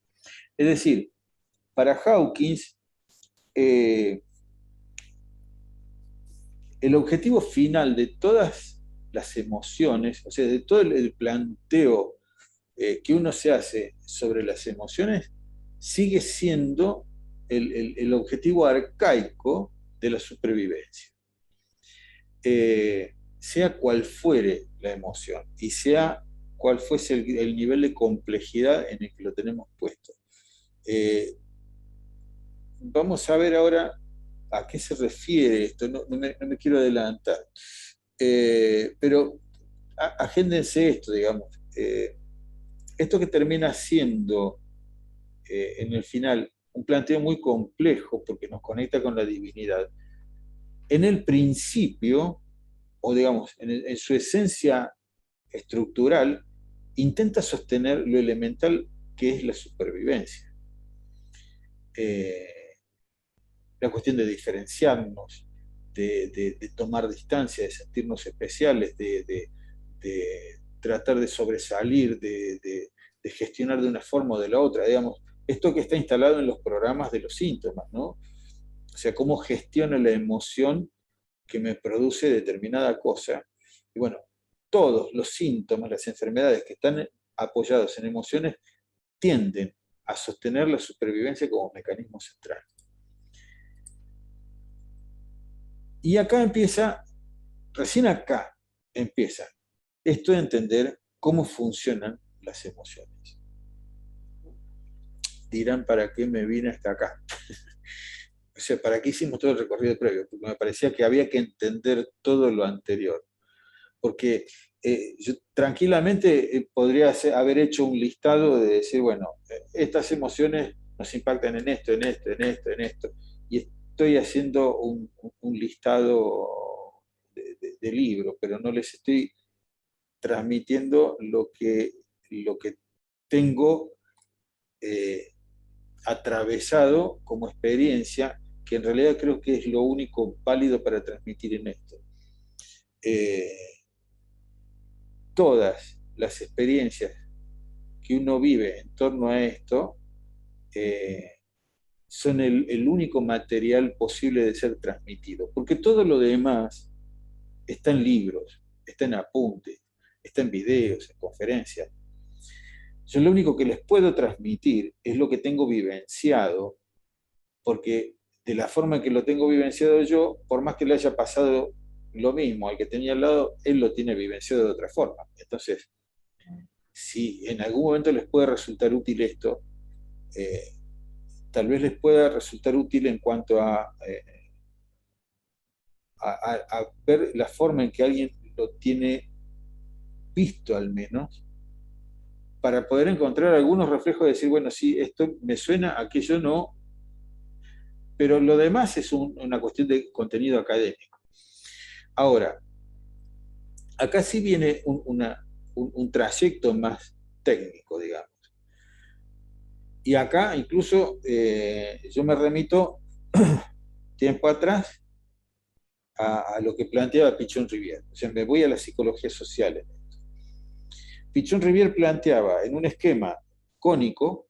Es decir, para Hawkins, el objetivo final de todas las emociones, o sea, de todo el planteo que uno se hace sobre las emociones, sigue siendo el objetivo arcaico de la supervivencia. Sea cual fuere la emoción y sea cual fuese el nivel de complejidad en el que lo tenemos puesto. Vamos a ver ahora a qué se refiere esto, no me quiero adelantar. Pero agéndense esto, digamos. Esto que termina siendo en el final un planteo muy complejo porque nos conecta con la divinidad. En el principio, o digamos, en su esencia estructural, intenta sostener lo elemental que es la supervivencia. La cuestión de diferenciarnos, de tomar distancia, de sentirnos especiales, de tratar de sobresalir, de gestionar de una forma o de la otra, digamos, esto que está instalado en los programas de los síntomas, ¿no? O sea, cómo gestiono la emoción que me produce determinada cosa. Y bueno, todos los síntomas, las enfermedades que están apoyados en emociones, tienden a sostener la supervivencia como mecanismo central. Y acá empieza, recién acá empieza esto de entender cómo funcionan las emociones. Dirán, ¿para qué me vine hasta acá? O sea, ¿para qué hicimos todo el recorrido previo? Porque me parecía que había que entender todo lo anterior. Porque yo tranquilamente podría haber hecho un listado de decir, bueno, estas emociones nos impactan en esto, en esto. Y estoy haciendo un listado de libro, pero no les estoy transmitiendo lo que tengo atravesado como experiencia, que en realidad creo que es lo único válido para transmitir en esto. Todas las experiencias que uno vive en torno a esto son el único material posible de ser transmitido, porque todo lo demás está en libros, está en apuntes, está en videos, en conferencias. Yo lo único que les puedo transmitir es lo que tengo vivenciado, porque de la forma en que lo tengo vivenciado yo, por más que le haya pasado lo mismo al que tenía al lado, él lo tiene vivenciado de otra forma. Entonces, si en algún momento les puede resultar útil esto, tal vez les pueda resultar útil en cuanto a ver la forma en que alguien lo tiene visto al menos, para poder encontrar algunos reflejos de decir, bueno, sí, esto me suena, aquello no, pero lo demás es una cuestión de contenido académico. Ahora, acá sí viene un trayecto más técnico, digamos. Y acá incluso yo me remito tiempo atrás a lo que planteaba Pichon Rivière. O sea, me voy a la psicología social. Pichon Rivière planteaba en un esquema cónico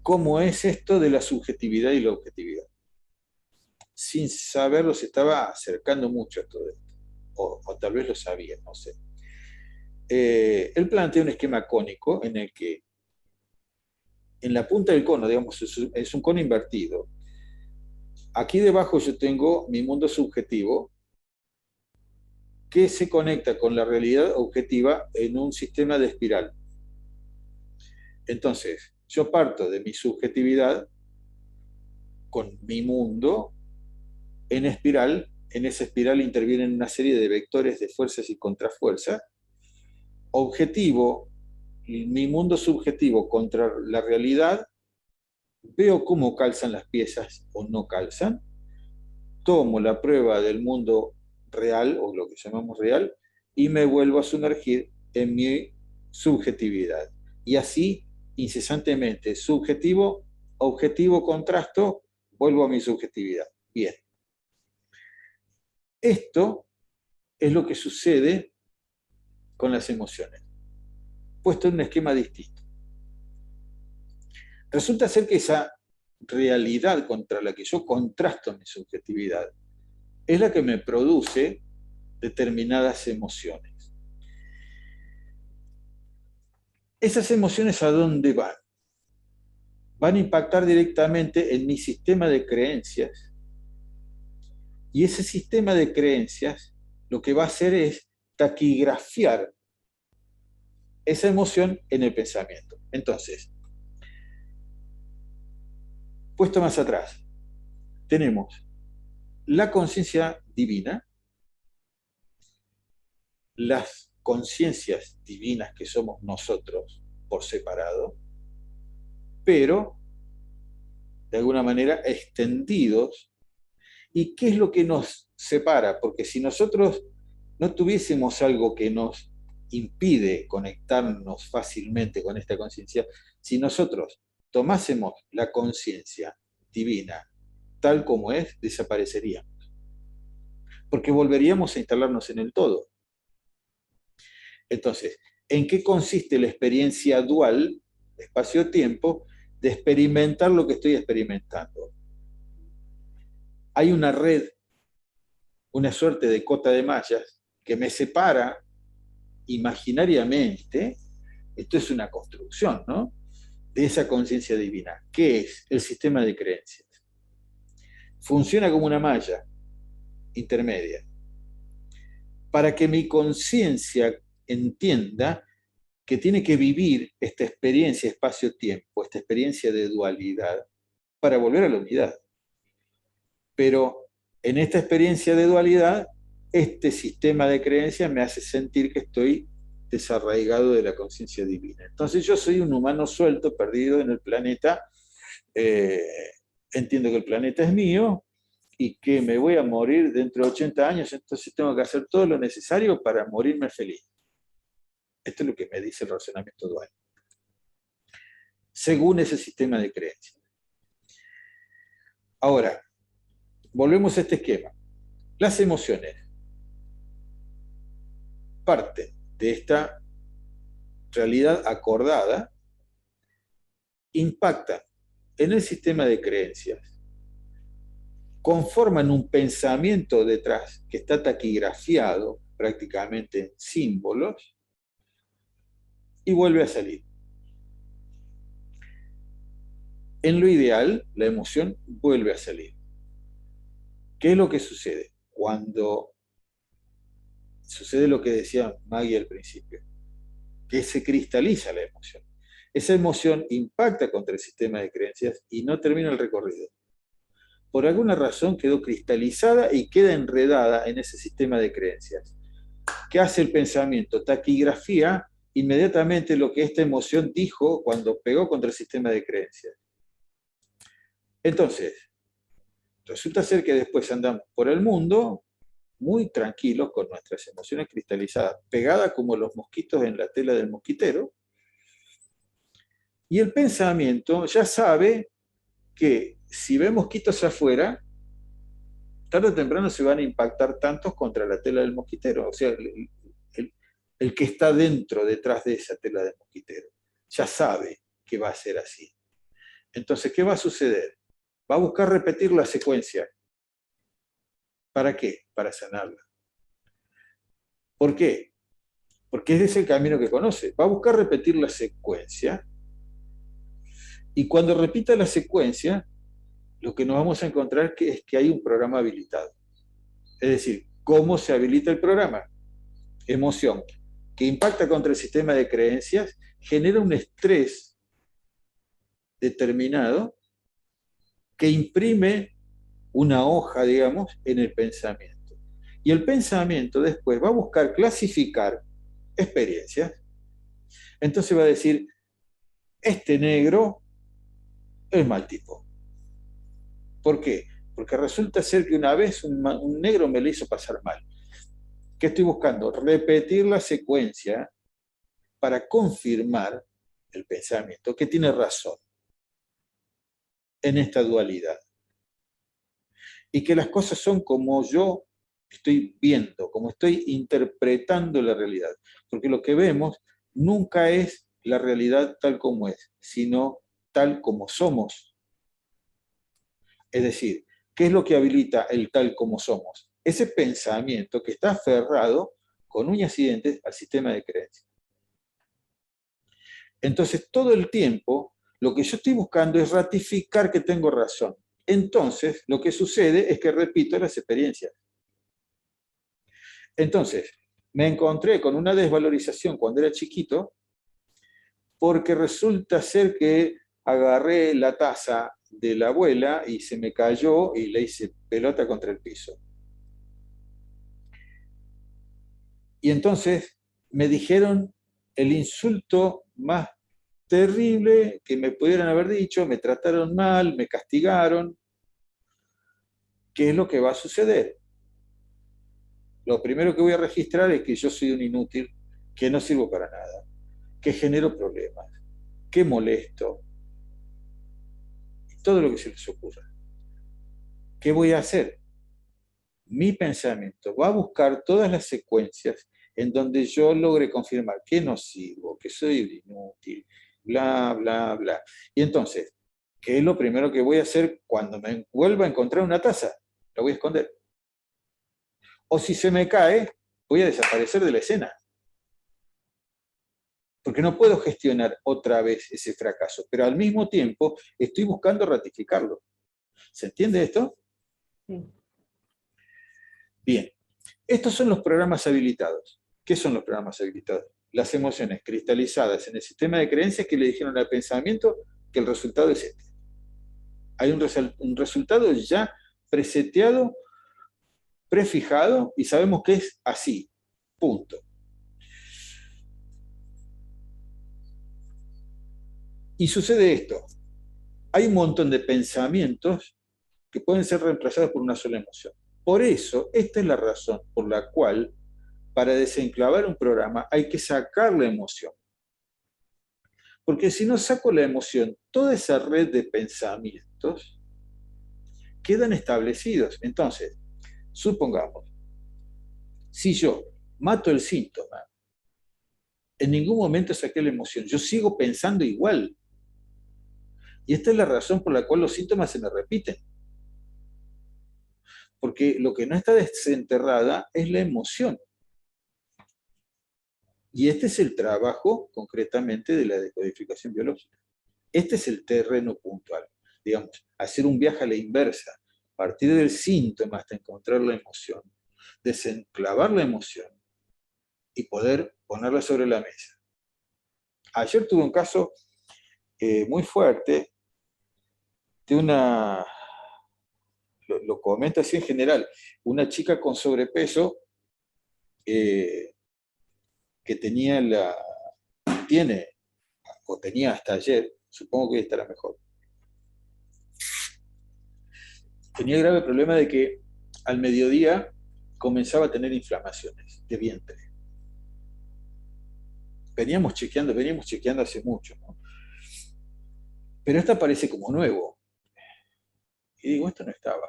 cómo es esto de la subjetividad y la objetividad. Sin saberlo se estaba acercando mucho a todo esto, o tal vez lo sabía, no sé. Él plantea un esquema cónico en el que en la punta del cono, digamos, es un cono invertido. Aquí debajo yo tengo mi mundo subjetivo que se conecta con la realidad objetiva en un sistema de espiral. Entonces, yo parto de mi subjetividad con mi mundo en espiral. En esa espiral intervienen una serie de vectores de fuerzas y contrafuerzas. Objetivo, mi mundo subjetivo contra la realidad, veo cómo calzan las piezas o no calzan, tomo la prueba del mundo real, o lo que llamamos real, y me vuelvo a sumergir en mi subjetividad. Y así, incesantemente, subjetivo, objetivo, contrasto, vuelvo a mi subjetividad. Bien. Esto es lo que sucede con las emociones, puesto en un esquema distinto. Resulta ser que esa realidad contra la que yo contrasto mi subjetividad es la que me produce determinadas emociones. ¿Esas emociones a dónde van? Van a impactar directamente en mi sistema de creencias, y ese sistema de creencias lo que va a hacer es taquigrafiar esa emoción en el pensamiento. Entonces, puesto más atrás, tenemos la conciencia divina, las conciencias divinas que somos nosotros por separado, pero de alguna manera extendidos. ¿Y qué es lo que nos separa? Porque si nosotros no tuviésemos algo que nos impide conectarnos fácilmente con esta conciencia, si nosotros tomásemos la conciencia divina tal como es, desapareceríamos. Porque volveríamos a instalarnos en el todo. Entonces, ¿en qué consiste la experiencia dual, espacio-tiempo, de experimentar lo que estoy experimentando? Hay una red, una suerte de cota de mallas que me separa imaginariamente, esto es una construcción, ¿no?, de esa conciencia divina. ¿Qué es? El sistema de creencias. Funciona como una malla intermedia para que mi conciencia entienda que tiene que vivir esta experiencia espacio-tiempo, esta experiencia de dualidad, para volver a la unidad. Pero en esta experiencia de dualidad, este sistema de creencias me hace sentir que estoy desarraigado de la conciencia divina. Entonces yo soy un humano suelto, perdido en el planeta, entiendo que el planeta es mío, y que me voy a morir dentro de 80 años, entonces tengo que hacer todo lo necesario para morirme feliz. Esto es lo que me dice el razonamiento dual, según ese sistema de creencias. Ahora, volvemos a este esquema. Las emociones parten de esta realidad acordada, impactan en el sistema de creencias, conforman un pensamiento detrás que está taquigrafiado prácticamente en símbolos y vuelve a salir. En lo ideal, la emoción vuelve a salir. ¿Qué es lo que sucede? Cuando sucede lo que decía Maggie al principio, que se cristaliza la emoción. Esa emoción impacta contra el sistema de creencias y no termina el recorrido. Por alguna razón quedó cristalizada y queda enredada en ese sistema de creencias. ¿Qué hace el pensamiento? Taquigrafía inmediatamente lo que esta emoción dijo cuando pegó contra el sistema de creencias. Entonces, resulta ser que después andamos por el mundo muy tranquilos con nuestras emociones cristalizadas, pegadas como los mosquitos en la tela del mosquitero, y el pensamiento ya sabe que si ve mosquitos afuera, tarde o temprano se van a impactar tantos contra la tela del mosquitero, o sea, el que está dentro, detrás de esa tela del mosquitero, ya sabe que va a ser así. Entonces, ¿qué va a suceder? Va a buscar repetir la secuencia. ¿Para qué? Para sanarla. ¿Por qué? Porque ese es el camino que conoce. Va a buscar repetir la secuencia y cuando repita la secuencia, lo que nos vamos a encontrar es que hay un programa habilitado. Es decir, ¿cómo se habilita el programa? Emoción, que impacta contra el sistema de creencias, genera un estrés determinado que imprime una hoja, digamos, en el pensamiento. Y el pensamiento después va a buscar clasificar experiencias. Entonces va a decir, este negro es mal tipo. ¿Por qué? Porque resulta ser que una vez un negro me le hizo pasar mal. ¿Qué estoy buscando? Repetir la secuencia para confirmar el pensamiento, que tiene razón en esta dualidad. Y que las cosas son como yo estoy viendo, como estoy interpretando la realidad. Porque lo que vemos nunca es la realidad tal como es, sino tal como somos. Es decir, ¿qué es lo que habilita el tal como somos? Ese pensamiento que está aferrado con uñas y dientes al sistema de creencias. Entonces, todo el tiempo, lo que yo estoy buscando es ratificar que tengo razón. Entonces, lo que sucede es que repito las experiencias. Entonces, me encontré con una desvalorización cuando era chiquito, porque resulta ser que agarré la taza de la abuela y se me cayó y le hice pelota contra el piso. Y entonces me dijeron el insulto más terrible que me pudieran haber dicho, me trataron mal, me castigaron. ¿Qué es lo que va a suceder? Lo primero que voy a registrar es que yo soy un inútil, que no sirvo para nada, que genero problemas, que molesto, y todo lo que se les ocurra. ¿Qué voy a hacer? Mi pensamiento va a buscar todas las secuencias en donde yo logre confirmar que no sirvo, que soy inútil, bla, bla, bla. Y entonces, ¿qué es lo primero que voy a hacer cuando me vuelva a encontrar una taza? La voy a esconder. O si se me cae, voy a desaparecer de la escena. Porque no puedo gestionar otra vez ese fracaso, pero al mismo tiempo estoy buscando ratificarlo. ¿Se entiende esto? Sí. Bien, estos son los programas habilitados. ¿Qué son los programas habilitados? Las emociones cristalizadas en el sistema de creencias que le dijeron al pensamiento que el resultado es este. Hay un resultado ya preseteado, prefijado, y sabemos que es así. Punto. Y sucede esto. Hay un montón de pensamientos que pueden ser reemplazados por una sola emoción. Por eso, esta es la razón por la cual, para desenclavar un programa, hay que sacar la emoción. Porque si no saco la emoción, toda esa red de pensamientos quedan establecidos. Entonces, supongamos, si yo mato el síntoma, en ningún momento saqué la emoción, yo sigo pensando igual. Y esta es la razón por la cual los síntomas se me repiten. Porque lo que no está desenterrada es la emoción. Y este es el trabajo, concretamente, de la decodificación biológica. Este es el terreno puntual. Digamos, hacer un viaje a la inversa, partir del síntoma hasta encontrar la emoción, desenclavar la emoción y poder ponerla sobre la mesa. Ayer tuve un caso muy fuerte de una, lo comento así en general, una chica con sobrepeso que tenía tiene, o tenía hasta ayer, supongo que estará mejor, tenía el grave problema de que al mediodía comenzaba a tener inflamaciones de vientre. Veníamos chequeando hace mucho, ¿no? Pero esta parece como nuevo. Y digo, esto no estaba.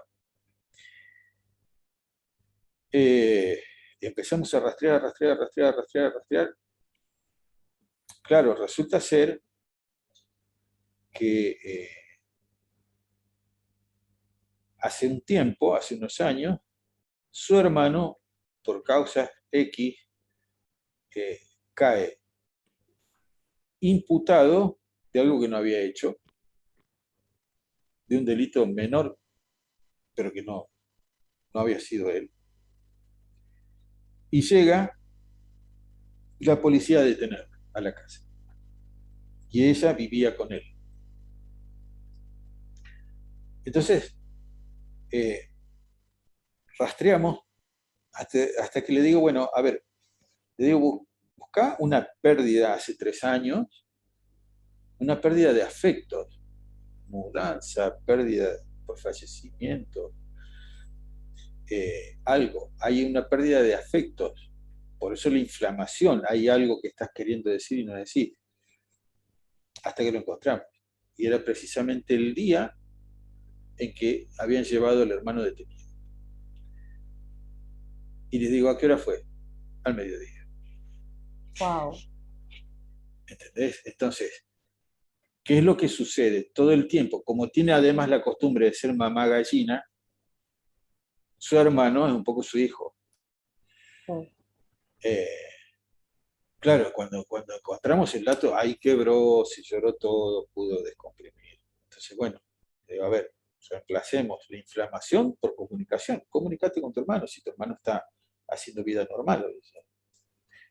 Y empezamos a rastrear. Claro, resulta ser que hace un tiempo, hace unos años, su hermano, por causas X, cae imputado de algo que no había hecho, de un delito menor, pero que no había sido él. Y llega la policía a detenerlo a la casa. Y ella vivía con él. Entonces, eh, rastreamos hasta que le digo, bueno, a ver, le digo, busca una pérdida hace 3 años, una pérdida de afectos, mudanza, pérdida por fallecimiento, algo, hay una pérdida de afectos, por eso la inflamación, hay algo que estás queriendo decir y no decir, hasta que lo encontramos. Y era precisamente el día en que habían llevado al hermano detenido. Y les digo, ¿a qué hora fue? Al mediodía. Wow. ¿Entendés? Entonces, ¿qué es lo que sucede? Todo el tiempo, como tiene además la costumbre de ser mamá gallina, su hermano es un poco su hijo. Sí. Eh, claro, cuando encontramos el dato, ahí quebró, se lloró todo, pudo descomprimir. Entonces, bueno, a ver, reemplacemos la inflamación por comunicación. Comunicate con tu hermano si tu hermano está haciendo vida normal.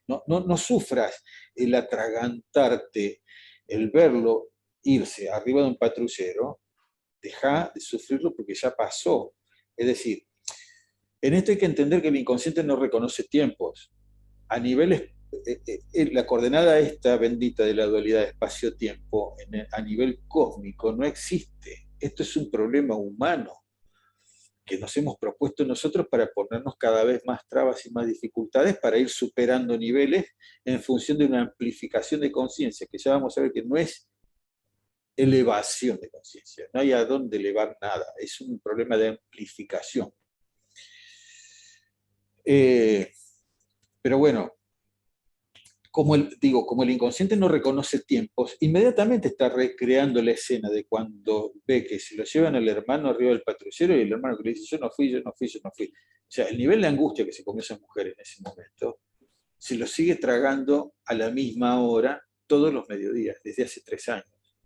No sufras el atragantarte, el verlo irse arriba de un patrullero, deja de sufrirlo porque ya pasó. Es decir, en esto hay que entender que el inconsciente no reconoce tiempos. A niveles, la coordenada esta bendita de la dualidad de espacio-tiempo a nivel cósmico no existe. Esto es un problema humano que nos hemos propuesto nosotros para ponernos cada vez más trabas y más dificultades para ir superando niveles en función de una amplificación de conciencia, que ya vamos a ver que no es elevación de conciencia, no hay a dónde elevar nada, es un problema de amplificación. Pero bueno, como el inconsciente no reconoce tiempos, inmediatamente está recreando la escena de cuando ve que se lo llevan al hermano arriba del patrullero y el hermano que le dice, yo no fui. O sea, el nivel de angustia que se comió esa mujer en ese momento, se lo sigue tragando a la misma hora todos los mediodías, desde hace 3 años.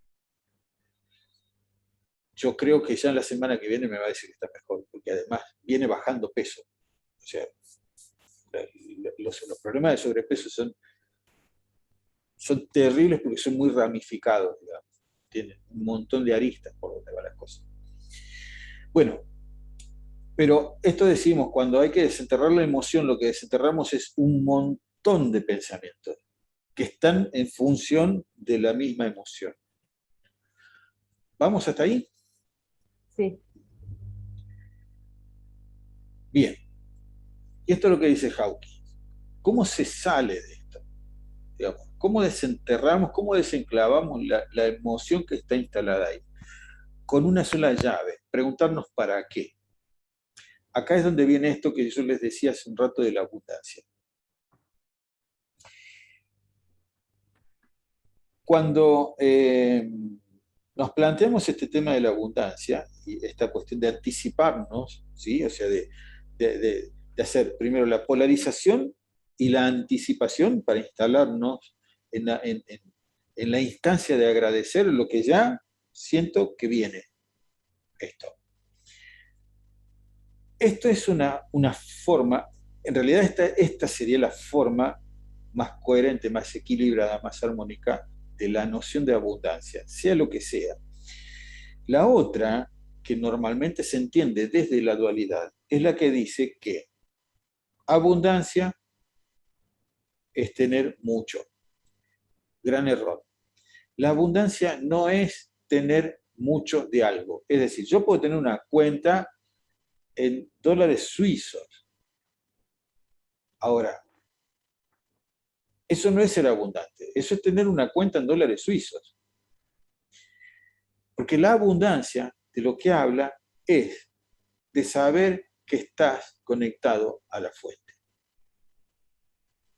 Yo creo que ya en la semana que viene me va a decir que está mejor, porque además viene bajando peso. O sea, los problemas de sobrepeso son terribles porque son muy ramificados, digamos. Tienen un montón de aristas por donde van las cosas. Bueno, pero esto decimos, cuando hay que desenterrar la emoción, lo que desenterramos es un montón de pensamientos que están en función de la misma emoción. ¿Vamos hasta ahí? Sí. Bien, y esto es lo que dice Hawking. ¿Cómo se sale de esto? Digamos, ¿cómo desenterramos, cómo desenclavamos la emoción que está instalada ahí? Con una sola llave, preguntarnos para qué. Acá es donde viene esto que yo les decía hace un rato de la abundancia. Cuando nos planteamos este tema de la abundancia y esta cuestión de anticiparnos, ¿sí? O sea, de hacer primero la polarización y la anticipación para instalarnos en la instancia de agradecer lo que ya siento que viene. Esto. Esto es una forma, en realidad esta sería la forma más coherente, más equilibrada, más armónica de la noción de abundancia, sea lo que sea. La otra, que normalmente se entiende desde la dualidad, es la que dice que abundancia es tener mucho. Gran error. La abundancia no es tener mucho de algo. Es decir, yo puedo tener una cuenta en dólares suizos. Ahora, eso no es ser abundante, eso es tener una cuenta en dólares suizos. Porque la abundancia de lo que habla es de saber que estás conectado a la fuente.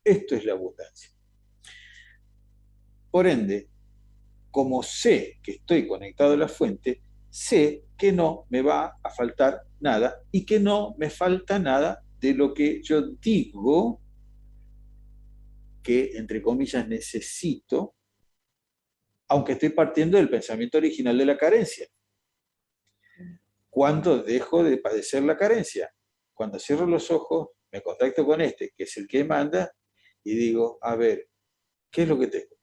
Esto es la abundancia. Por ende, como sé que estoy conectado a la fuente, sé que no me va a faltar nada y que no me falta nada de lo que yo digo que, entre comillas, necesito, aunque estoy partiendo del pensamiento original de la carencia. ¿Cuándo dejo de padecer la carencia? Cuando cierro los ojos, me contacto con este, que es el que manda, y digo, a ver, ¿qué es lo que tengo?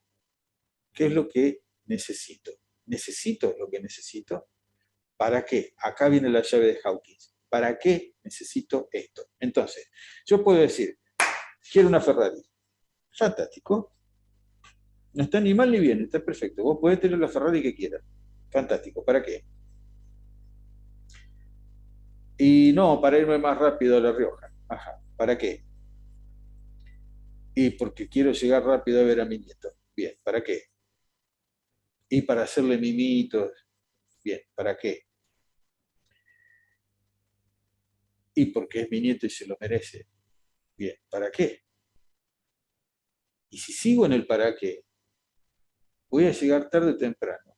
¿Qué es lo que necesito? ¿Necesito lo que necesito? ¿Para qué? Acá viene la llave de Hawkins. ¿Para qué necesito esto? Entonces, yo puedo decir, quiero una Ferrari. Fantástico. No está ni mal ni bien, está perfecto. Vos podés tener la Ferrari que quieras. Fantástico. ¿Para qué? Y no, para irme más rápido a La Rioja. Ajá. ¿Para qué? Y porque quiero llegar rápido a ver a mi nieto. Bien, ¿para qué? Y para hacerle mimitos. Bien, ¿para qué? Y porque es mi nieto y se lo merece. Bien, ¿para qué? Y si sigo en el para qué, voy a llegar tarde o temprano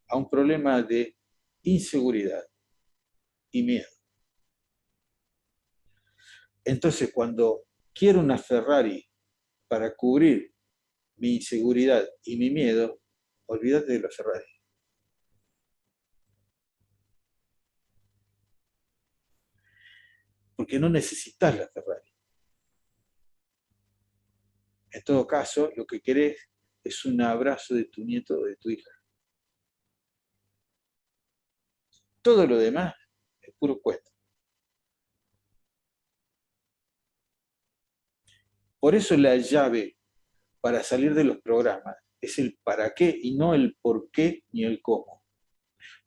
a un problema de inseguridad y miedo. Entonces, cuando quiero una Ferrari para cubrir mi inseguridad y mi miedo, olvídate de la Ferrari. Porque no necesitas la Ferrari. En todo caso, lo que querés es un abrazo de tu nieto o de tu hija. Todo lo demás es puro cuento. Por eso la llave para salir de los programas es el para qué y no el por qué ni el cómo.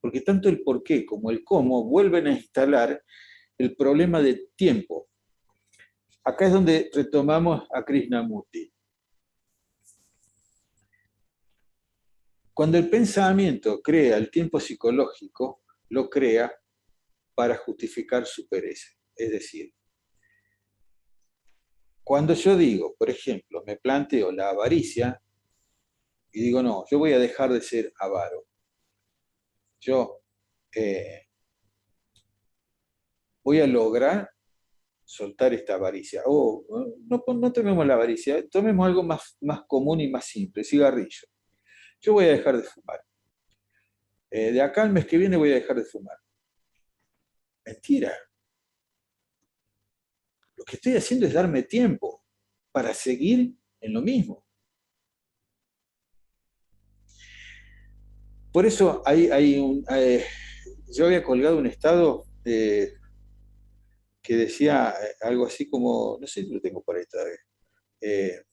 Porque tanto el por qué como el cómo vuelven a instalar el problema de tiempo. Acá es donde retomamos a Krishnamurti. Cuando el pensamiento crea el tiempo psicológico, lo crea para justificar su pereza. Es decir, cuando yo digo, por ejemplo, me planteo la avaricia y digo, no, yo voy a dejar de ser avaro. Yo eh, voy a lograr soltar esta avaricia. O no tomemos la avaricia, tomemos algo más común y más simple, cigarrillo. Yo voy a dejar de fumar. De acá al mes que viene voy a dejar de fumar. Mentira. Lo que estoy haciendo es darme tiempo para seguir en lo mismo. Por eso yo había colgado un estado que decía algo así como, no sé si lo tengo por ahí todavía, eh,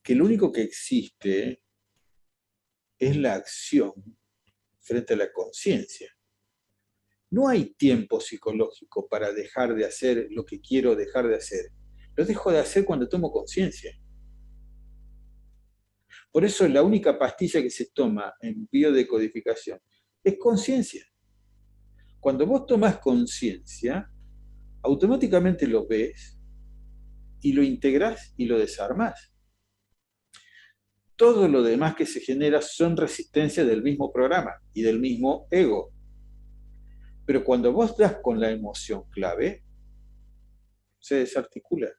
que lo único que existe es la acción frente a la conciencia. No hay tiempo psicológico para dejar de hacer lo que quiero dejar de hacer. Lo dejo de hacer cuando tomo conciencia. Por eso la única pastilla que se toma en biodecodificación es conciencia. Cuando vos tomás conciencia, automáticamente lo ves y lo integrás y lo desarmás. Todo lo demás que se genera son resistencias del mismo programa y del mismo ego. Pero cuando vos das con la emoción clave, se desarticula.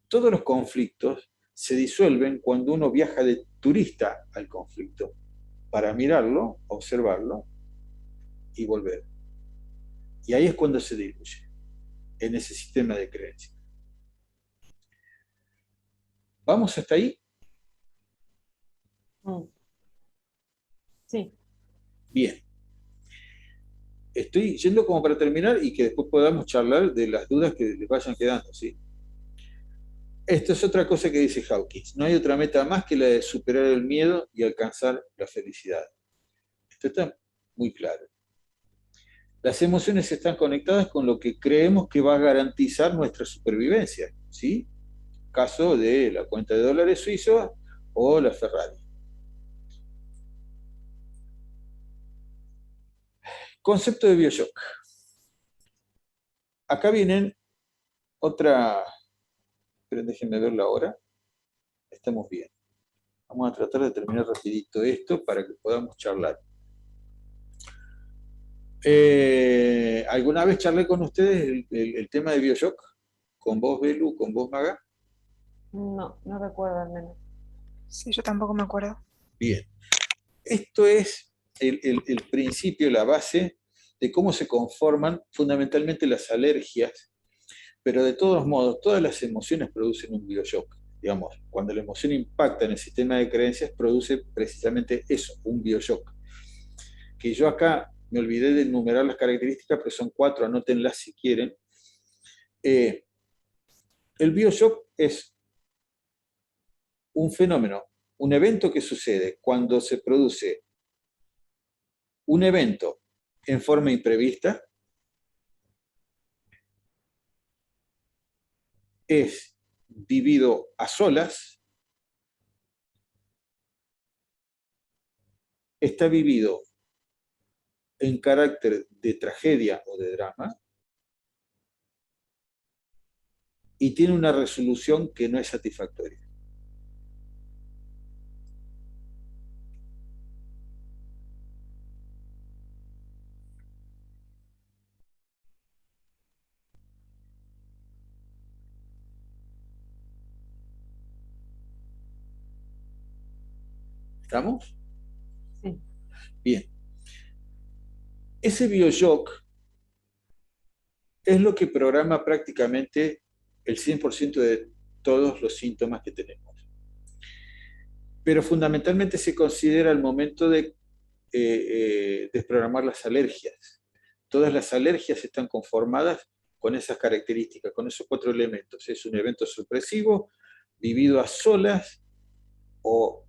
Todos los conflictos se disuelven cuando uno viaja de turista al conflicto, para mirarlo, observarlo y volver. Y ahí es cuando se diluye, en ese sistema de creencias. ¿Vamos hasta ahí? Sí. Bien. Estoy yendo como para terminar y que después podamos charlar de las dudas que les vayan quedando, ¿sí? Esto es otra cosa que dice Hawkins. No hay otra meta más que la de superar el miedo y alcanzar la felicidad. Esto está muy claro. Las emociones están conectadas con lo que creemos que va a garantizar nuestra supervivencia, ¿sí? Caso de la cuenta de dólares suizos o la Ferrari. Concepto de Bioshock. Acá vienen otra... Pero déjenme ver la hora. Estamos bien. Vamos a tratar de terminar rapidito esto para que podamos charlar. ¿Alguna vez charlé con ustedes el tema de Bioshock? ¿Con vos, Belu? ¿Con vos, Maga? No, no recuerdo al menos. Sí, yo tampoco me acuerdo. Bien. Esto es el principio, la base de cómo se conforman fundamentalmente las alergias, pero de todos modos, todas las emociones producen un bioshock. Digamos, cuando la emoción impacta en el sistema de creencias, produce precisamente eso, un bioshock. Que yo acá me olvidé de enumerar las características, pero son 4, anótenlas si quieren. El bioshock es un fenómeno, un evento que sucede cuando se produce un evento en forma imprevista, es vivido a solas, está vivido en carácter de tragedia o de drama y tiene una resolución que no es satisfactoria. ¿Estamos? Sí. Bien. Ese bioshock es lo que programa prácticamente el 100% de todos los síntomas que tenemos. Pero fundamentalmente se considera el momento de desprogramar las alergias. Todas las alergias están conformadas con esas características, con esos 4 elementos. Es un evento supresivo, vivido a solas, o,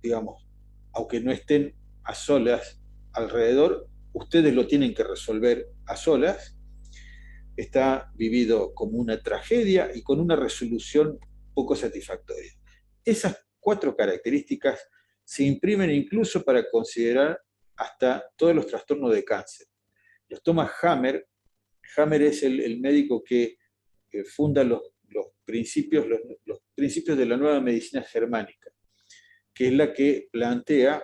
digamos, aunque no estén a solas alrededor, ustedes lo tienen que resolver a solas. Está vivido como una tragedia y con una resolución poco satisfactoria. Esas 4 características se imprimen incluso para considerar hasta todos los trastornos de cáncer. Los toma Hammer. Hammer es el médico que funda los principios de la nueva medicina germánica, que es la que plantea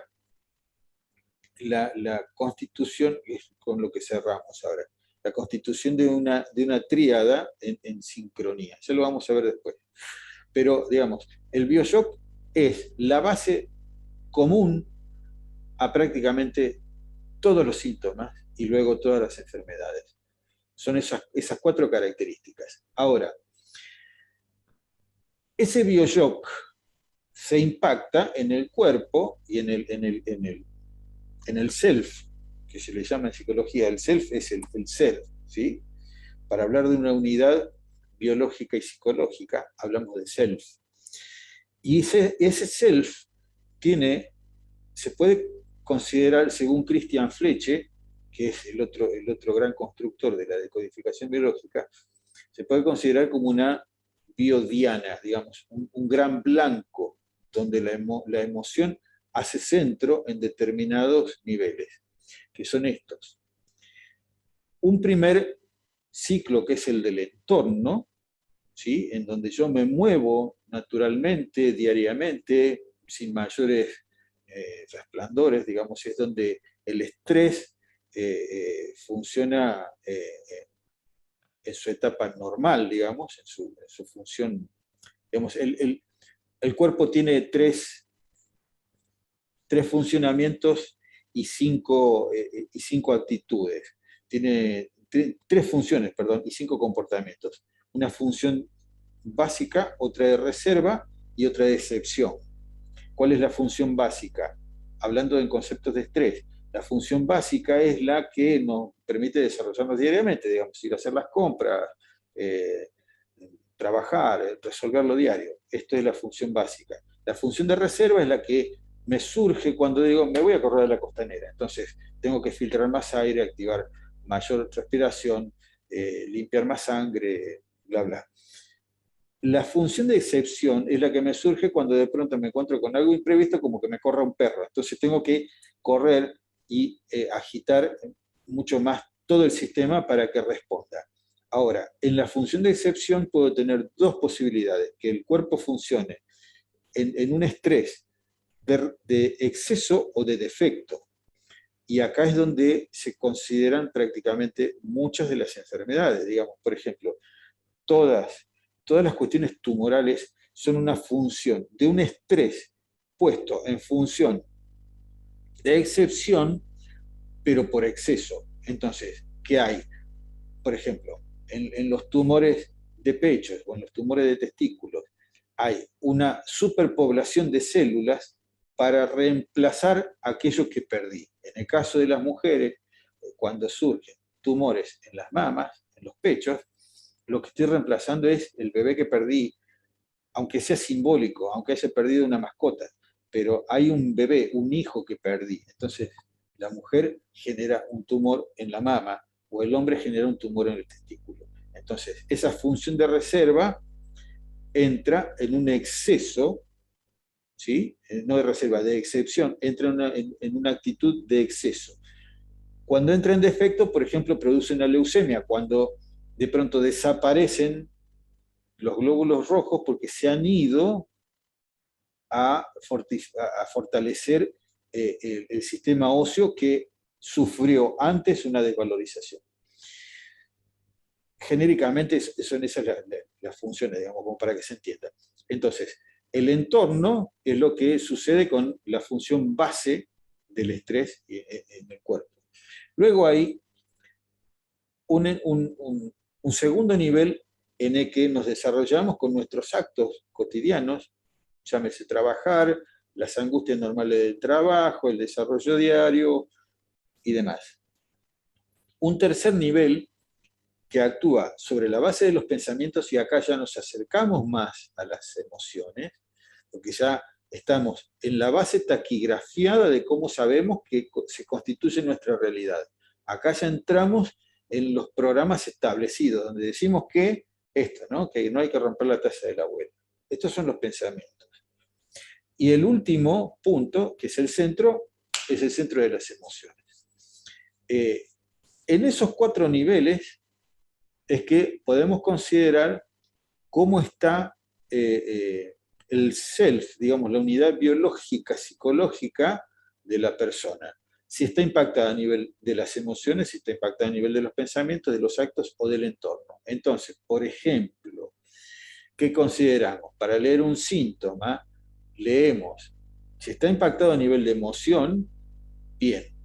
la constitución, con lo que cerramos ahora, la constitución de una tríada en sincronía. Ya lo vamos a ver después. Pero, digamos, el bioshock es la base común a prácticamente todos los síntomas y luego todas las enfermedades. Son esas 4 características. Ahora, ese bioshock se impacta en el cuerpo y en el self, que se le llama en psicología. El self es el ser, ¿sí? Para hablar de una unidad biológica y psicológica, hablamos de self. Y ese self se puede considerar, según Christian Fleche, que es el otro gran constructor de la decodificación biológica, se puede considerar como una biodiana, digamos, un gran blanco, donde la emoción hace centro en determinados niveles, que son estos. Un primer ciclo, que es el del entorno, ¿sí? En donde yo me muevo naturalmente, diariamente, sin mayores resplandores, digamos, es donde el estrés funciona en su etapa normal, digamos, en su función. Digamos, el cuerpo tiene tres funcionamientos y cinco actitudes. Tiene tres funciones, perdón, y 5 comportamientos. Una función básica, otra de reserva y otra de excepción. ¿Cuál es la función básica? Hablando en conceptos de estrés, la función básica es la que nos permite desarrollarnos diariamente, digamos, ir a hacer las compras, trabajar, resolver lo diario. Esto es la función básica. La función de reserva es la que me surge cuando digo, me voy a correr a la costanera. Entonces, tengo que filtrar más aire, activar mayor respiración, limpiar más sangre, bla, bla. La función de excepción es la que me surge cuando de pronto me encuentro con algo imprevisto, como que me corra un perro. Entonces tengo que correr y agitar mucho más todo el sistema para que responda. Ahora, en la función de excepción puedo tener dos posibilidades: que el cuerpo funcione en un estrés de exceso o de defecto. Y acá es donde se consideran prácticamente muchas de las enfermedades. Digamos, por ejemplo, todas las cuestiones tumorales son una función de un estrés puesto en función de excepción, pero por exceso. Entonces, ¿qué hay? Por ejemplo, en los tumores de pecho o en los tumores de testículos, hay una superpoblación de células para reemplazar aquello que perdí. En el caso de las mujeres, cuando surgen tumores en las mamas, en los pechos, lo que estoy reemplazando es el bebé que perdí, aunque sea simbólico, aunque haya perdido una mascota, pero hay un bebé, un hijo que perdí. Entonces, la mujer genera un tumor en la mama o el hombre genera un tumor en el testículo. Entonces, esa función de reserva entra en un exceso, ¿sí? No de reserva, de excepción, entra en una actitud de exceso. Cuando entra en defecto, por ejemplo, produce una leucemia, cuando de pronto desaparecen los glóbulos rojos porque se han ido a fortalecer el sistema óseo que sufrió antes una desvalorización. Genéricamente son esas las funciones, digamos, como para que se entienda. Entonces, el entorno es lo que sucede con la función base del estrés en el cuerpo. Luego hay un segundo nivel en el que nos desarrollamos con nuestros actos cotidianos, llámese trabajar, las angustias normales del trabajo, el desarrollo diario y demás. Un tercer nivel que actúa sobre la base de los pensamientos, y acá ya nos acercamos más a las emociones, porque ya estamos en la base taquigrafiada de cómo sabemos que se constituye nuestra realidad. Acá ya entramos en los programas establecidos, donde decimos que esto, ¿no? Que no hay que romper la taza de la abuela. Estos son los pensamientos. Y el último punto, que es el centro de las emociones. En esos 4 niveles es que podemos considerar cómo está el self, digamos, la unidad biológica, psicológica de la persona. Si está impactada a nivel de las emociones, si está impactada a nivel de los pensamientos, de los actos o del entorno. Entonces, por ejemplo, ¿qué consideramos? Para leer un síntoma, leemos. Si está impactado a nivel de emoción, bien.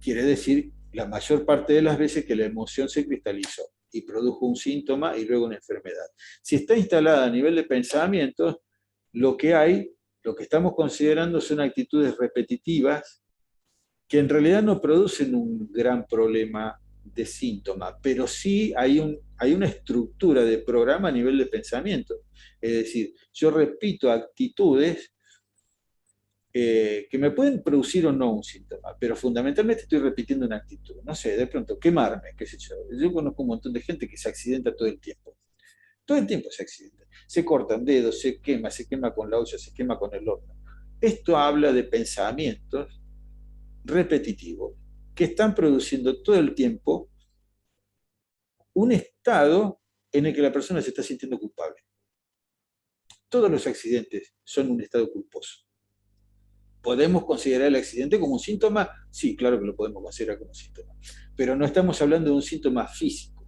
Quiere decir la mayor parte de las veces que la emoción se cristalizó y produjo un síntoma y luego una enfermedad. Si está instalada a nivel de pensamientos, lo que estamos considerando son actitudes repetitivas que en realidad no producen un gran problema de síntoma, pero sí hay una estructura de programa a nivel de pensamiento. Es decir, yo repito actitudes que me pueden producir o no un síntoma, pero fundamentalmente estoy repitiendo una actitud. No sé, de pronto, quemarme, qué sé yo. Yo conozco un montón de gente que se accidenta todo el tiempo. Todo el tiempo se accidenta. Se cortan dedos, se quema con la olla, se quema con el horno. Esto habla de pensamientos repetitivos que están produciendo todo el tiempo un estado en el que la persona se está sintiendo culpable. Todos los accidentes son un estado culposo. ¿Podemos considerar el accidente como un síntoma? Sí, claro que lo podemos considerar como un síntoma. Pero no estamos hablando de un síntoma físico,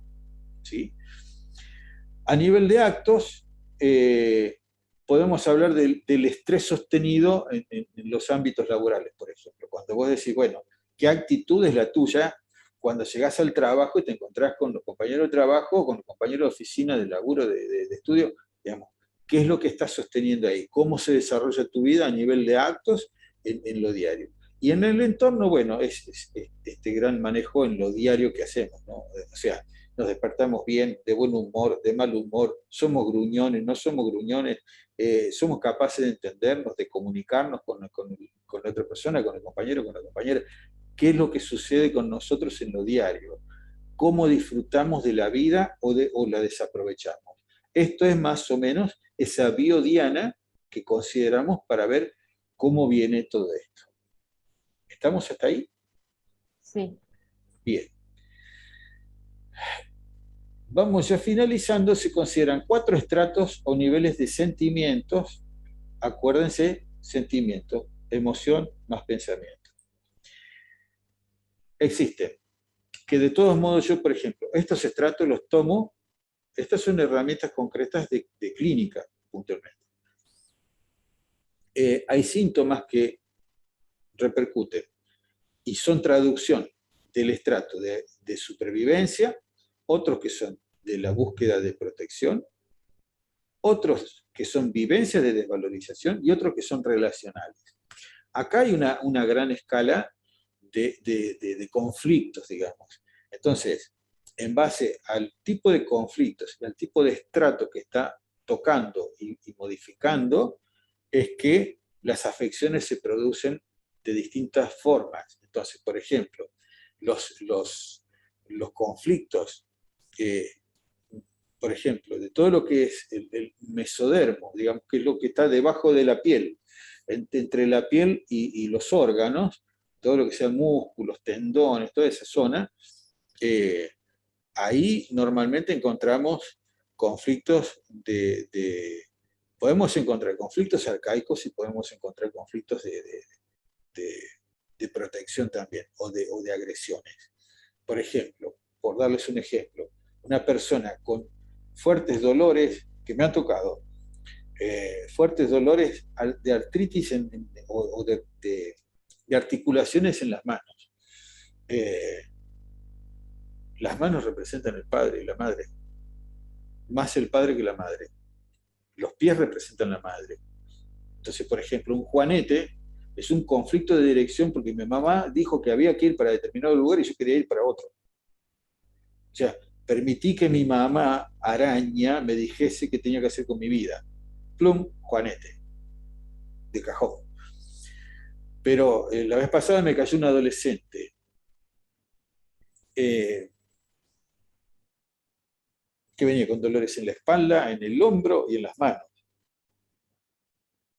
¿sí? A nivel de actos, podemos hablar del estrés sostenido en los ámbitos laborales, por ejemplo. Cuando vos decís, bueno, ¿qué actitud es la tuya cuando llegás al trabajo y te encontrás con los compañeros de trabajo o con los compañeros de oficina, de laburo, de estudio? Digamos, ¿qué es lo que estás sosteniendo ahí? ¿Cómo se desarrolla tu vida a nivel de actos en lo diario? Y en el entorno, bueno, es este gran manejo en lo diario que hacemos, ¿no? O sea, nos despertamos bien, de buen humor, de mal humor, somos gruñones, no somos gruñones, somos capaces de entendernos, de comunicarnos con la otra persona, con el compañero, con la compañera, qué es lo que sucede con nosotros en lo diario, cómo disfrutamos de la vida o la desaprovechamos. Esto es más o menos esa biodiana que consideramos para ver cómo viene todo esto. ¿Estamos hasta ahí? Sí. Bien. Vamos ya finalizando, se consideran 4 estratos o niveles de sentimientos. Acuérdense, sentimiento, emoción más pensamiento. Existen, que de todos modos yo, por ejemplo, estos estratos los tomo, estas son herramientas concretas de clínica, puntualmente. Hay síntomas que repercuten y son traducción del estrato de supervivencia, otros que son de la búsqueda de protección, otros que son vivencias de desvalorización y otros que son relacionales. Acá hay una gran escala de conflictos, digamos. Entonces, en base al tipo de conflictos y al tipo de estrato que está tocando y modificando, es que las afecciones se producen de distintas formas. Entonces, por ejemplo, los conflictos por ejemplo, de todo lo que es el mesodermo, digamos que es lo que está debajo de la piel, entre la piel y los órganos, todo lo que sea músculos, tendones, toda esa zona, ahí normalmente encontramos conflictos podemos encontrar conflictos arcaicos y podemos encontrar conflictos de, de protección también, o de agresiones. Por ejemplo, por darles un ejemplo, una persona con fuertes dolores que me han tocado, fuertes dolores de artritis o de articulaciones en las manos. Las manos representan el padre y la madre, más el padre que la madre. Los pies representan la madre. Entonces, por ejemplo, un juanete es un conflicto de dirección porque mi mamá dijo que había que ir para determinado lugar y yo quería ir para otro. O sea, permití que mi mamá araña me dijese qué tenía que hacer con mi vida. Plum, juanete, de cajón. Pero la vez pasada me cayó un adolescente que venía con dolores en la espalda, en el hombro y en las manos.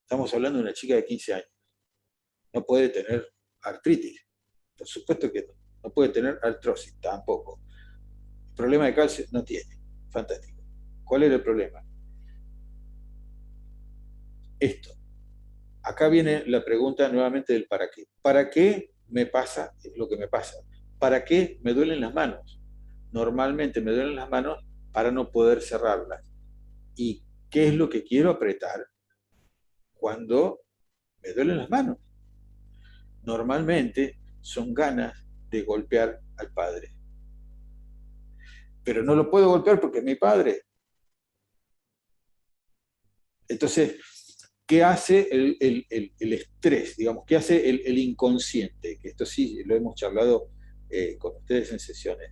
Estamos hablando de una chica de 15 años. No puede tener artritis, por supuesto que no. No puede tener artrosis, tampoco. Problema de calcio no tiene. Fantástico. ¿Cuál era el problema? Esto. Acá viene la pregunta nuevamente del para qué. ¿Para qué me pasa lo que me pasa? ¿Para qué me duelen las manos? Normalmente me duelen las manos para no poder cerrarlas. ¿Y qué es lo que quiero apretar cuando me duelen las manos? Normalmente son ganas de golpear al padre. Pero no lo puedo golpear porque es mi padre. Entonces, ¿qué hace el estrés? Digamos, ¿qué hace el inconsciente? Que esto sí lo hemos charlado con ustedes en sesiones.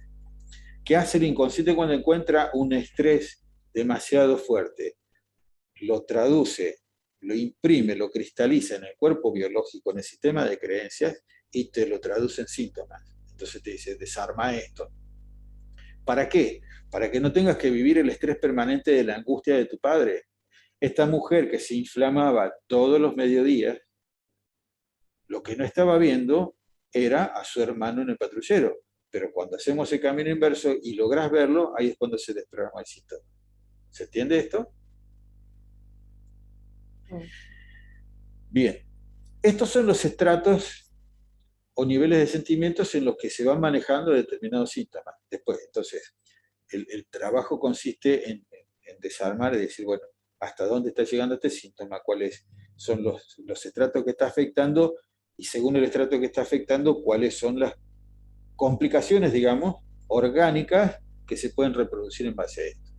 ¿Qué hace el inconsciente cuando encuentra un estrés demasiado fuerte? Lo traduce lo imprime, lo cristaliza en el cuerpo biológico, en el sistema de creencias, y te lo traduce en síntomas. Entonces te dice, desarma esto. ¿Para qué? Para que no tengas que vivir el estrés permanente de la angustia de tu padre. Esta mujer que se inflamaba todos los mediodías, lo que no estaba viendo era a su hermano en el patrullero. Pero cuando hacemos el camino inverso y logras verlo, ahí es cuando se desprograma el síntoma. ¿Se entiende esto? Bien. Estos son los estratos o niveles de sentimientos en los que se van manejando determinados síntomas. Después, entonces, el trabajo consiste en desarmar y decir, bueno, hasta dónde está llegando este síntoma, cuáles son los estratos que está afectando, y según el estrato que está afectando, cuáles son las complicaciones, digamos, orgánicas que se pueden reproducir en base a esto.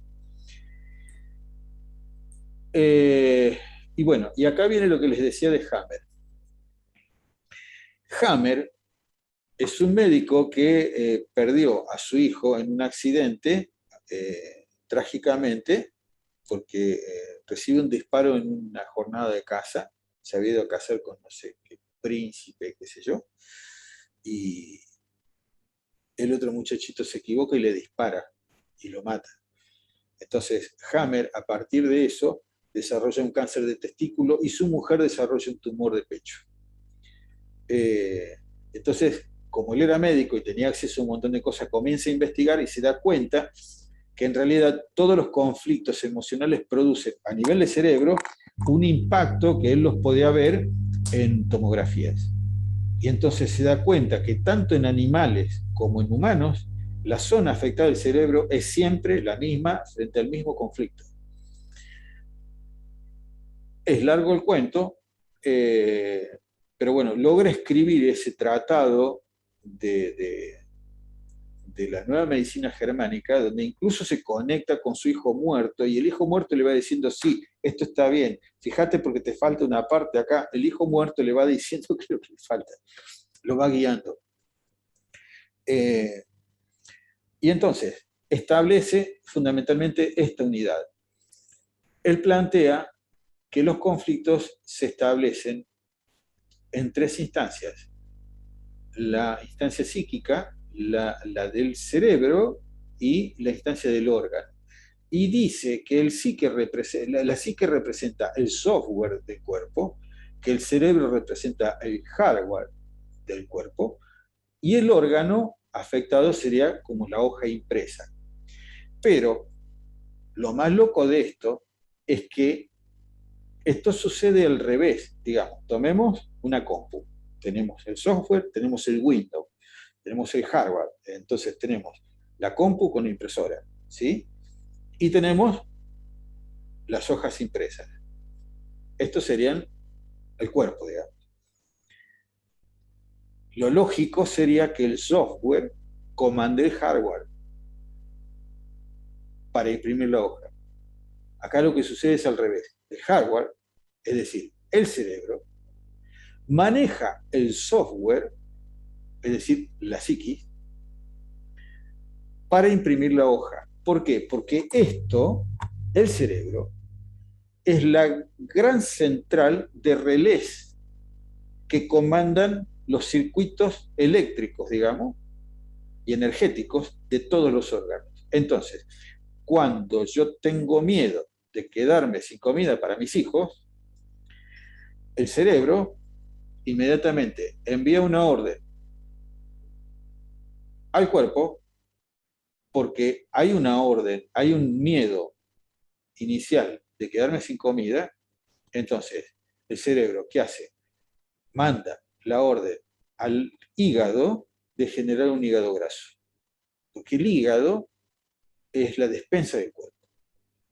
Y bueno, y acá viene lo que les decía de Hammer. Hammer es un médico que perdió a su hijo en un accidente, trágicamente, porque recibe un disparo en una jornada de caza. Se había ido a cazar con no sé qué príncipe, qué sé yo, y el otro muchachito se equivoca y le dispara y lo mata. Entonces Hammer, a partir de eso, desarrolla un cáncer de testículo y su mujer desarrolla un tumor de pecho. Entonces, como él era médico y tenía acceso a un montón de cosas, comienza a investigar y se da cuenta que en realidad todos los conflictos emocionales producen a nivel de cerebro un impacto que él los podía ver en tomografías. Y entonces se da cuenta que tanto en animales como en humanos, la zona afectada del cerebro es siempre la misma frente al mismo conflicto. Es largo el cuento, pero bueno, logra escribir ese tratado de la nueva medicina germánica, donde incluso se conecta con su hijo muerto, y el hijo muerto le va diciendo, sí, esto está bien, fíjate porque te falta una parte acá. El hijo muerto le va diciendo que lo que le falta, lo va guiando. Y entonces, establece fundamentalmente esta unidad. Él plantea que los conflictos se establecen en tres instancias. La instancia psíquica, la del cerebro y la instancia del órgano. Y dice que la psique representa el software del cuerpo, que el cerebro representa el hardware del cuerpo, y el órgano afectado sería como la hoja impresa. Pero lo más loco de esto es que esto sucede al revés, digamos. Tomemos una compu. Tenemos el software, tenemos el Windows, tenemos el hardware. Entonces tenemos la compu con impresora, ¿sí? Y tenemos las hojas impresas. Estos serían el cuerpo, digamos. Lo lógico sería que el software comande el hardware para imprimir la hoja. Acá lo que sucede es al revés. El hardware, es decir, el cerebro, maneja el software, es decir, la psiquis, para imprimir la hoja. ¿Por qué? Porque esto, el cerebro, es la gran central de relés que comandan los circuitos eléctricos, digamos, y energéticos de todos los órganos. Entonces, cuando yo tengo miedo de quedarme sin comida para mis hijos, el cerebro inmediatamente envía una orden al cuerpo, porque hay una orden, hay un miedo inicial de quedarme sin comida. Entonces el cerebro, ¿qué hace? Manda la orden al hígado de generar un hígado graso, porque el hígado es la despensa del cuerpo.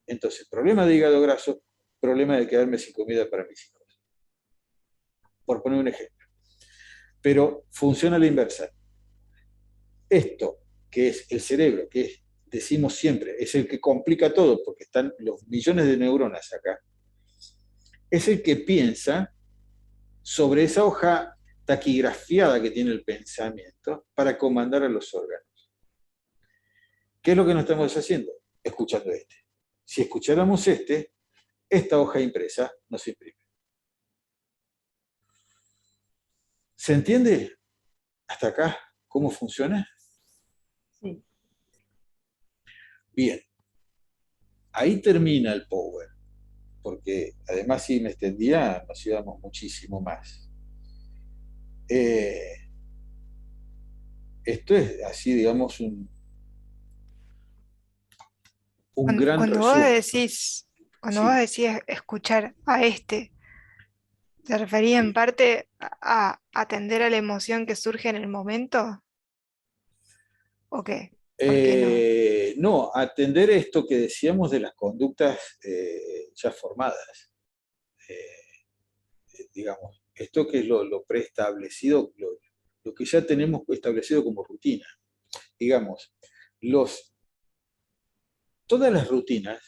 Entonces, problema de hígado graso, problema de quedarme sin comida para mis hijos, por poner un ejemplo. Pero funciona a la inversa. Esto, que es el cerebro, que es, decimos siempre, es el que complica todo, porque están los millones de neuronas acá, es el que piensa sobre esa hoja taquigrafiada que tiene el pensamiento para comandar a los órganos. ¿Qué es lo que nos estamos haciendo? Escuchando este. Si escucháramos esta hoja impresa no se imprime. ¿Se entiende hasta acá cómo funciona? Sí. Bien, ahí termina el power, porque además si me extendía nos íbamos muchísimo más. Eh, Esto es así, digamos, un Cuando, gran cuando vos resumen. decís, cuando vos Sí, decís escuchar a este, ¿te referís en sí. parte a atender a la emoción que surge en el momento? ¿O qué? ¿Por qué no? No, atender esto que decíamos de las conductas ya formadas. Digamos, esto que es lo preestablecido, lo que ya tenemos establecido como rutina. Digamos, los, todas las rutinas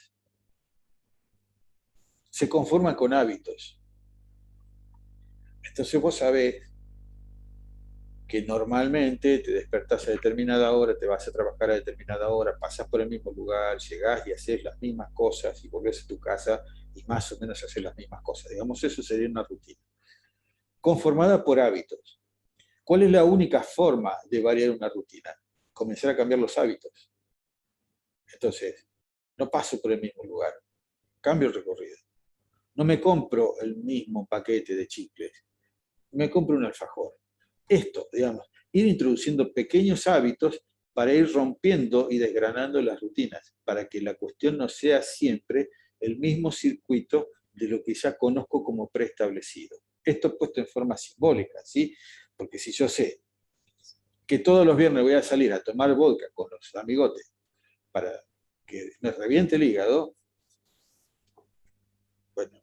se conforman con hábitos. Entonces vos sabés que normalmente te despertás a determinada hora, te vas a trabajar a determinada hora, pasás por el mismo lugar, llegás y haces las mismas cosas y volvés a tu casa y más o menos haces las mismas cosas. Digamos, eso sería una rutina. Conformada por hábitos. ¿Cuál es la única forma de variar una rutina? Comenzar a cambiar los hábitos. Entonces, no paso por el mismo lugar, cambio el recorrido. No me compro el mismo paquete de chicles, me compro un alfajor. Esto, digamos, ir introduciendo pequeños hábitos para ir rompiendo y desgranando las rutinas, para que la cuestión no sea siempre el mismo circuito de lo que ya conozco como preestablecido. Esto puesto en forma simbólica, ¿sí? Porque si yo sé que todos los viernes voy a salir a tomar vodka con los amigotes para que me reviente el hígado, bueno,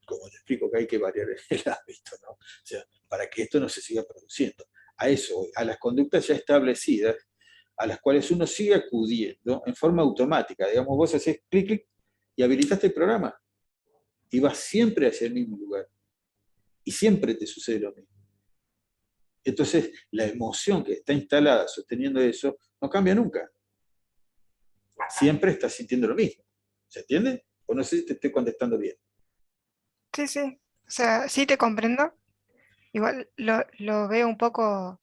como te explico que hay que variar el hábito, ¿no? O sea, para que esto no se siga produciendo. A eso, a las conductas ya establecidas, a las cuales uno sigue acudiendo en forma automática. Digamos, vos haces clic, clic y habilitaste el programa y vas siempre hacia el mismo lugar. Y siempre te sucede lo mismo. Entonces, la emoción que está instalada sosteniendo eso no cambia nunca. Siempre estás sintiendo lo mismo. ¿Se entiende? O no sé si te estoy contestando bien. Sí, sí. O sea, sí te comprendo. Igual lo veo un poco,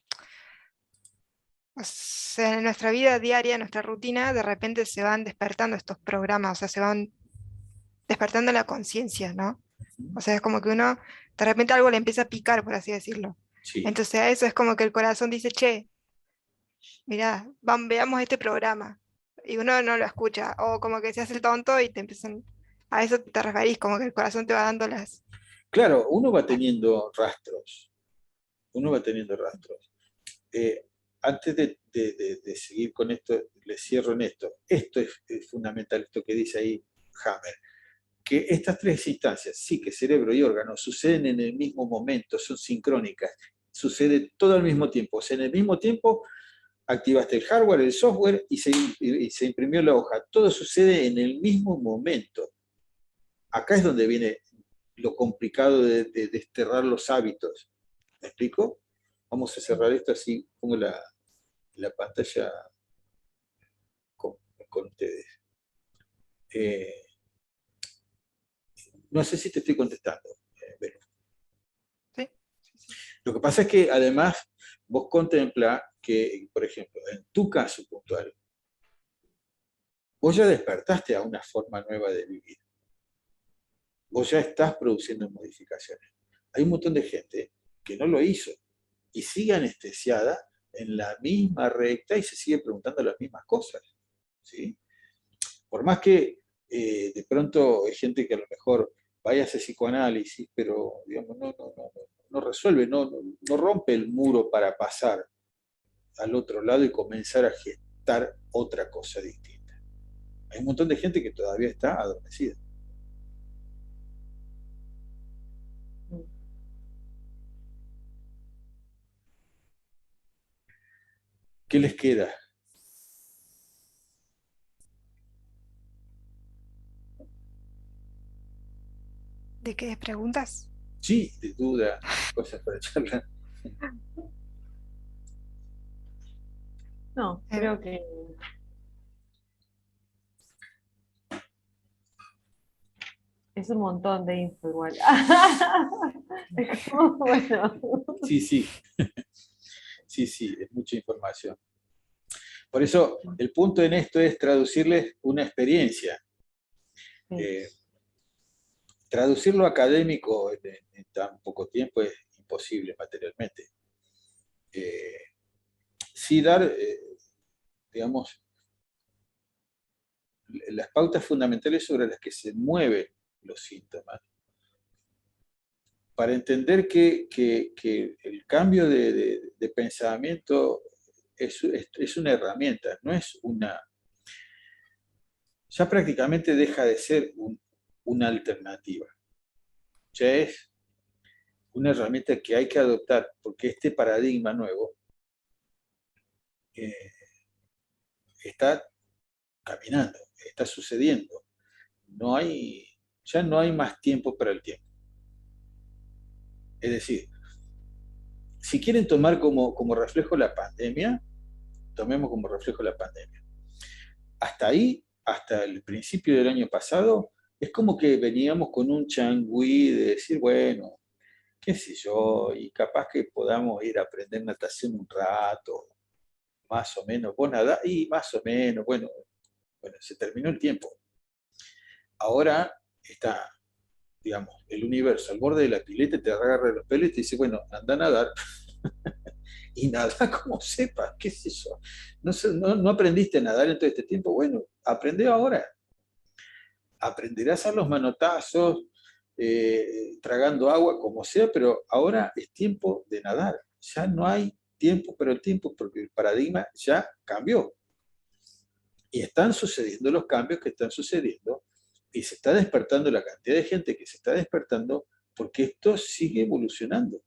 o sea, en nuestra vida diaria, en nuestra rutina, de repente se van despertando estos programas, o sea, se van despertando la conciencia, ¿no? O sea, es como que uno, de repente algo le empieza a picar, por así decirlo. Sí, Entonces a eso es como que el corazón dice, che, mirá, veamos este programa. Y uno no lo escucha, o como que se hace el tonto y te empiezan, a eso te referís, como que el corazón te va dando las... claro, uno va teniendo rastros, uno va teniendo rastros. Eh, Antes de seguir con esto, le cierro en esto. Esto es fundamental, esto que dice ahí Hammer, que estas tres instancias, sí, que cerebro y órgano, suceden en el mismo momento, son sincrónicas, sucede todo al mismo tiempo. O sea, en el mismo tiempo activaste el hardware, el software y se imprimió la hoja. Todo sucede en el mismo momento. Acá es donde viene lo complicado de desterrar los hábitos. ¿Me explico? Vamos a cerrar esto así, pongo la pantalla con, con ustedes. Eh, no sé si te estoy contestando, Belu. ¿Sí? Sí, sí. Lo que pasa es que además vos contempla que, por ejemplo, en tu caso puntual, vos ya despertaste a una forma nueva de vivir. Vos ya estás produciendo modificaciones. Hay un montón de gente que no lo hizo y sigue anestesiada en la misma recta y se sigue preguntando las mismas cosas. ¿Sí? Por más que de pronto hay gente que a lo mejor vaya a hacer psicoanálisis, pero digamos, no resuelve, no rompe el muro para pasar al otro lado y comenzar a gestar otra cosa distinta. Hay un montón de gente que todavía está adormecida. ¿Qué les queda? ¿De qué preguntas? Sí, de duda, cosas para charlar. No, Eh, creo que Es un montón de info igual. Es como, bueno. Sí, sí, sí, sí, es mucha información. Por eso, el punto en esto es traducirles una experiencia. Sí. Traducirlo académico en tan poco tiempo es imposible materialmente. Sí dar, digamos, las pautas fundamentales sobre las que se mueven los síntomas, para entender que el cambio de pensamiento es una herramienta, no es una... Ya prácticamente deja de ser una alternativa, ya es una herramienta que hay que adoptar, porque este paradigma nuevo eh, está caminando, está sucediendo. No hay, ya no hay más tiempo para el tiempo. Es decir, si quieren tomar como reflejo la pandemia, tomemos como reflejo la pandemia. Hasta ahí, hasta el principio del año pasado, es como que veníamos con un changüí de decir, bueno, qué sé yo, y capaz que podamos ir a aprender natación un rato, más o menos, vos nadás, y más o menos, bueno, se terminó el tiempo. Ahora está, digamos, el universo al borde de la pileta, te agarra los pelos y te dice, bueno, anda a nadar, y nada como sepas, qué sé yo. No aprendiste a nadar en todo este tiempo, bueno, aprende ahora. Aprenderás a los manotazos, tragando agua, como sea, pero ahora es tiempo de nadar. Ya no hay tiempo, pero el tiempo, porque el paradigma ya cambió. Y están sucediendo los cambios que están sucediendo, y se está despertando la cantidad de gente que se está despertando, porque esto sigue evolucionando.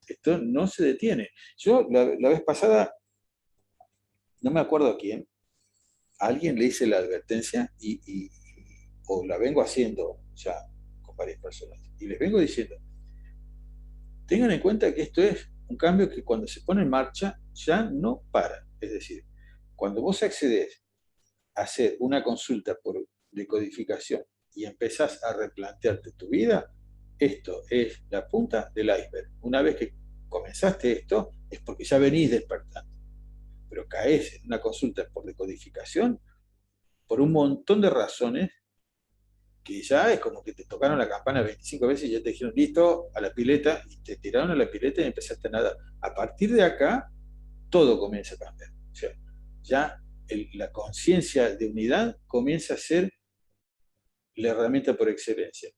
Esto no se detiene. Yo la vez pasada, no me acuerdo a quién, a alguien le hice la advertencia o la vengo haciendo ya con varias personas. Y les vengo diciendo, tengan en cuenta que esto es un cambio que cuando se pone en marcha ya no para. Es decir, cuando vos accedes a hacer una consulta por decodificación y empezás a replantearte tu vida, esto es la punta del iceberg. Una vez que comenzaste esto, es porque ya venís despertando. Pero caes en una consulta por decodificación por un montón de razones que ya es como que te tocaron la campana 25 veces y ya te dijeron, listo, a la pileta, y te tiraron a la pileta y empezaste a nadar. A partir de acá, todo comienza a cambiar. O sea, ya la conciencia de unidad comienza a ser la herramienta por excelencia.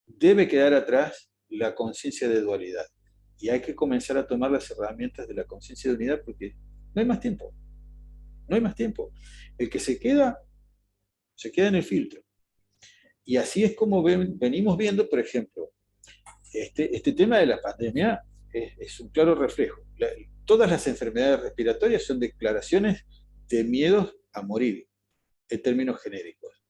Debe quedar atrás la conciencia de dualidad. Y hay que comenzar a tomar las herramientas de la conciencia de unidad porque no hay más tiempo. No hay más tiempo. El que se queda en el filtro. Y así es como venimos viendo, por ejemplo, este tema de la pandemia es un claro reflejo. Todas las enfermedades respiratorias son declaraciones de miedos a morir, en términos genéricos.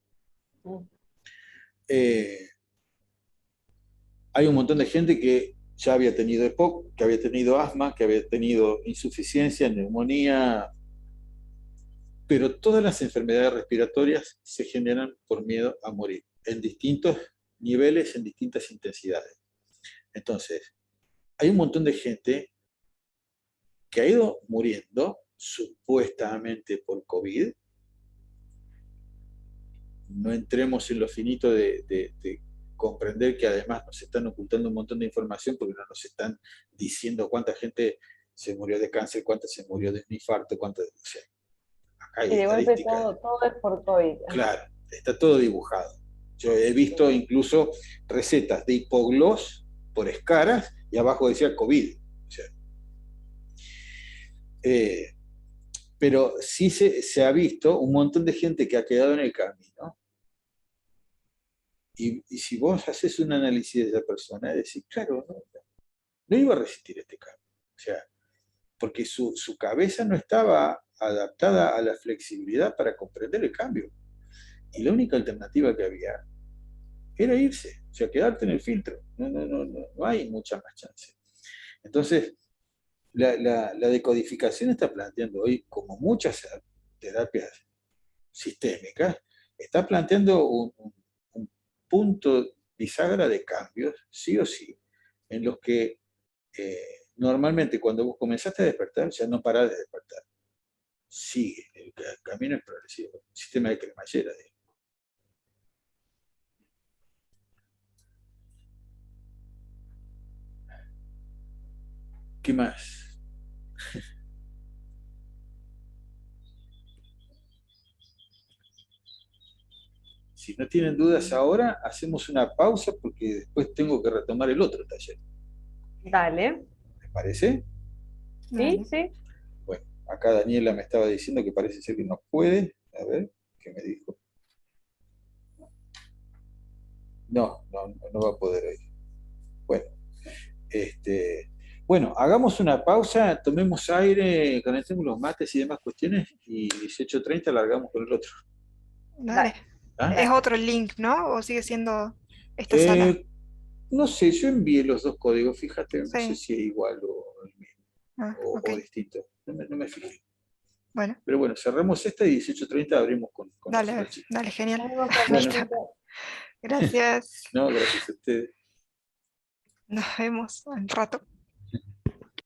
Hay un montón de gente que ya había tenido EPOC, que había tenido asma, que había tenido insuficiencia, neumonía, pero todas las enfermedades respiratorias se generan por miedo a morir, en distintos niveles, en distintas intensidades. Entonces, hay un montón de gente que ha ido muriendo supuestamente por COVID. No entremos en lo finito de comprender que además nos están ocultando un montón de información porque no nos están diciendo cuánta gente se murió de cáncer, cuánta se murió de un infarto, cuánta... O sea, acá hay Y de golpe estadísticas. todo es por COVID. Claro, está todo dibujado. Yo he visto incluso recetas de hipoglós por escaras y abajo decía COVID. O sea, pero sí se ha visto un montón de gente que ha quedado en el camino. Y si vos haces un análisis de esa persona, decís, claro, no iba a resistir este cambio. O sea, porque su cabeza no estaba adaptada a la flexibilidad para comprender el cambio. Y la única alternativa que había era irse, o sea, quedarte en el filtro. No hay mucha más chance. Entonces, la decodificación está planteando hoy, como muchas terapias sistémicas, está planteando un punto bisagra de cambios, sí o sí, en los que normalmente cuando vos comenzaste a despertar, ya no parás de despertar. Sigue, el camino es progresivo, sistema de cremallera. ¿Qué más? Si no tienen dudas ahora, hacemos una pausa porque después tengo que retomar el otro taller. Dale. ¿Les parece? Sí, Dale. sí. Bueno, acá Daniela me estaba diciendo que parece ser que no puede. A ver, ¿qué me dijo? No, no va a poder hoy. Bueno, bueno, hagamos una pausa, tomemos aire, calentemos los mates y demás cuestiones y 18:30 largamos con el otro. Dale. ¿Ah? Es otro link, ¿no? ¿O sigue siendo esta sala? Eh, no sé, yo envié los dos códigos, fíjate, no sé Sí. si es igual o el mismo Ah, ok. o distinto, no me fijé. Bueno, Pero bueno, cerramos esta y 18:30 abrimos con las dale, otras chicas. dale, genial. Algo Bueno, tardecito. Gracias. no, gracias a ustedes. Nos vemos en un rato.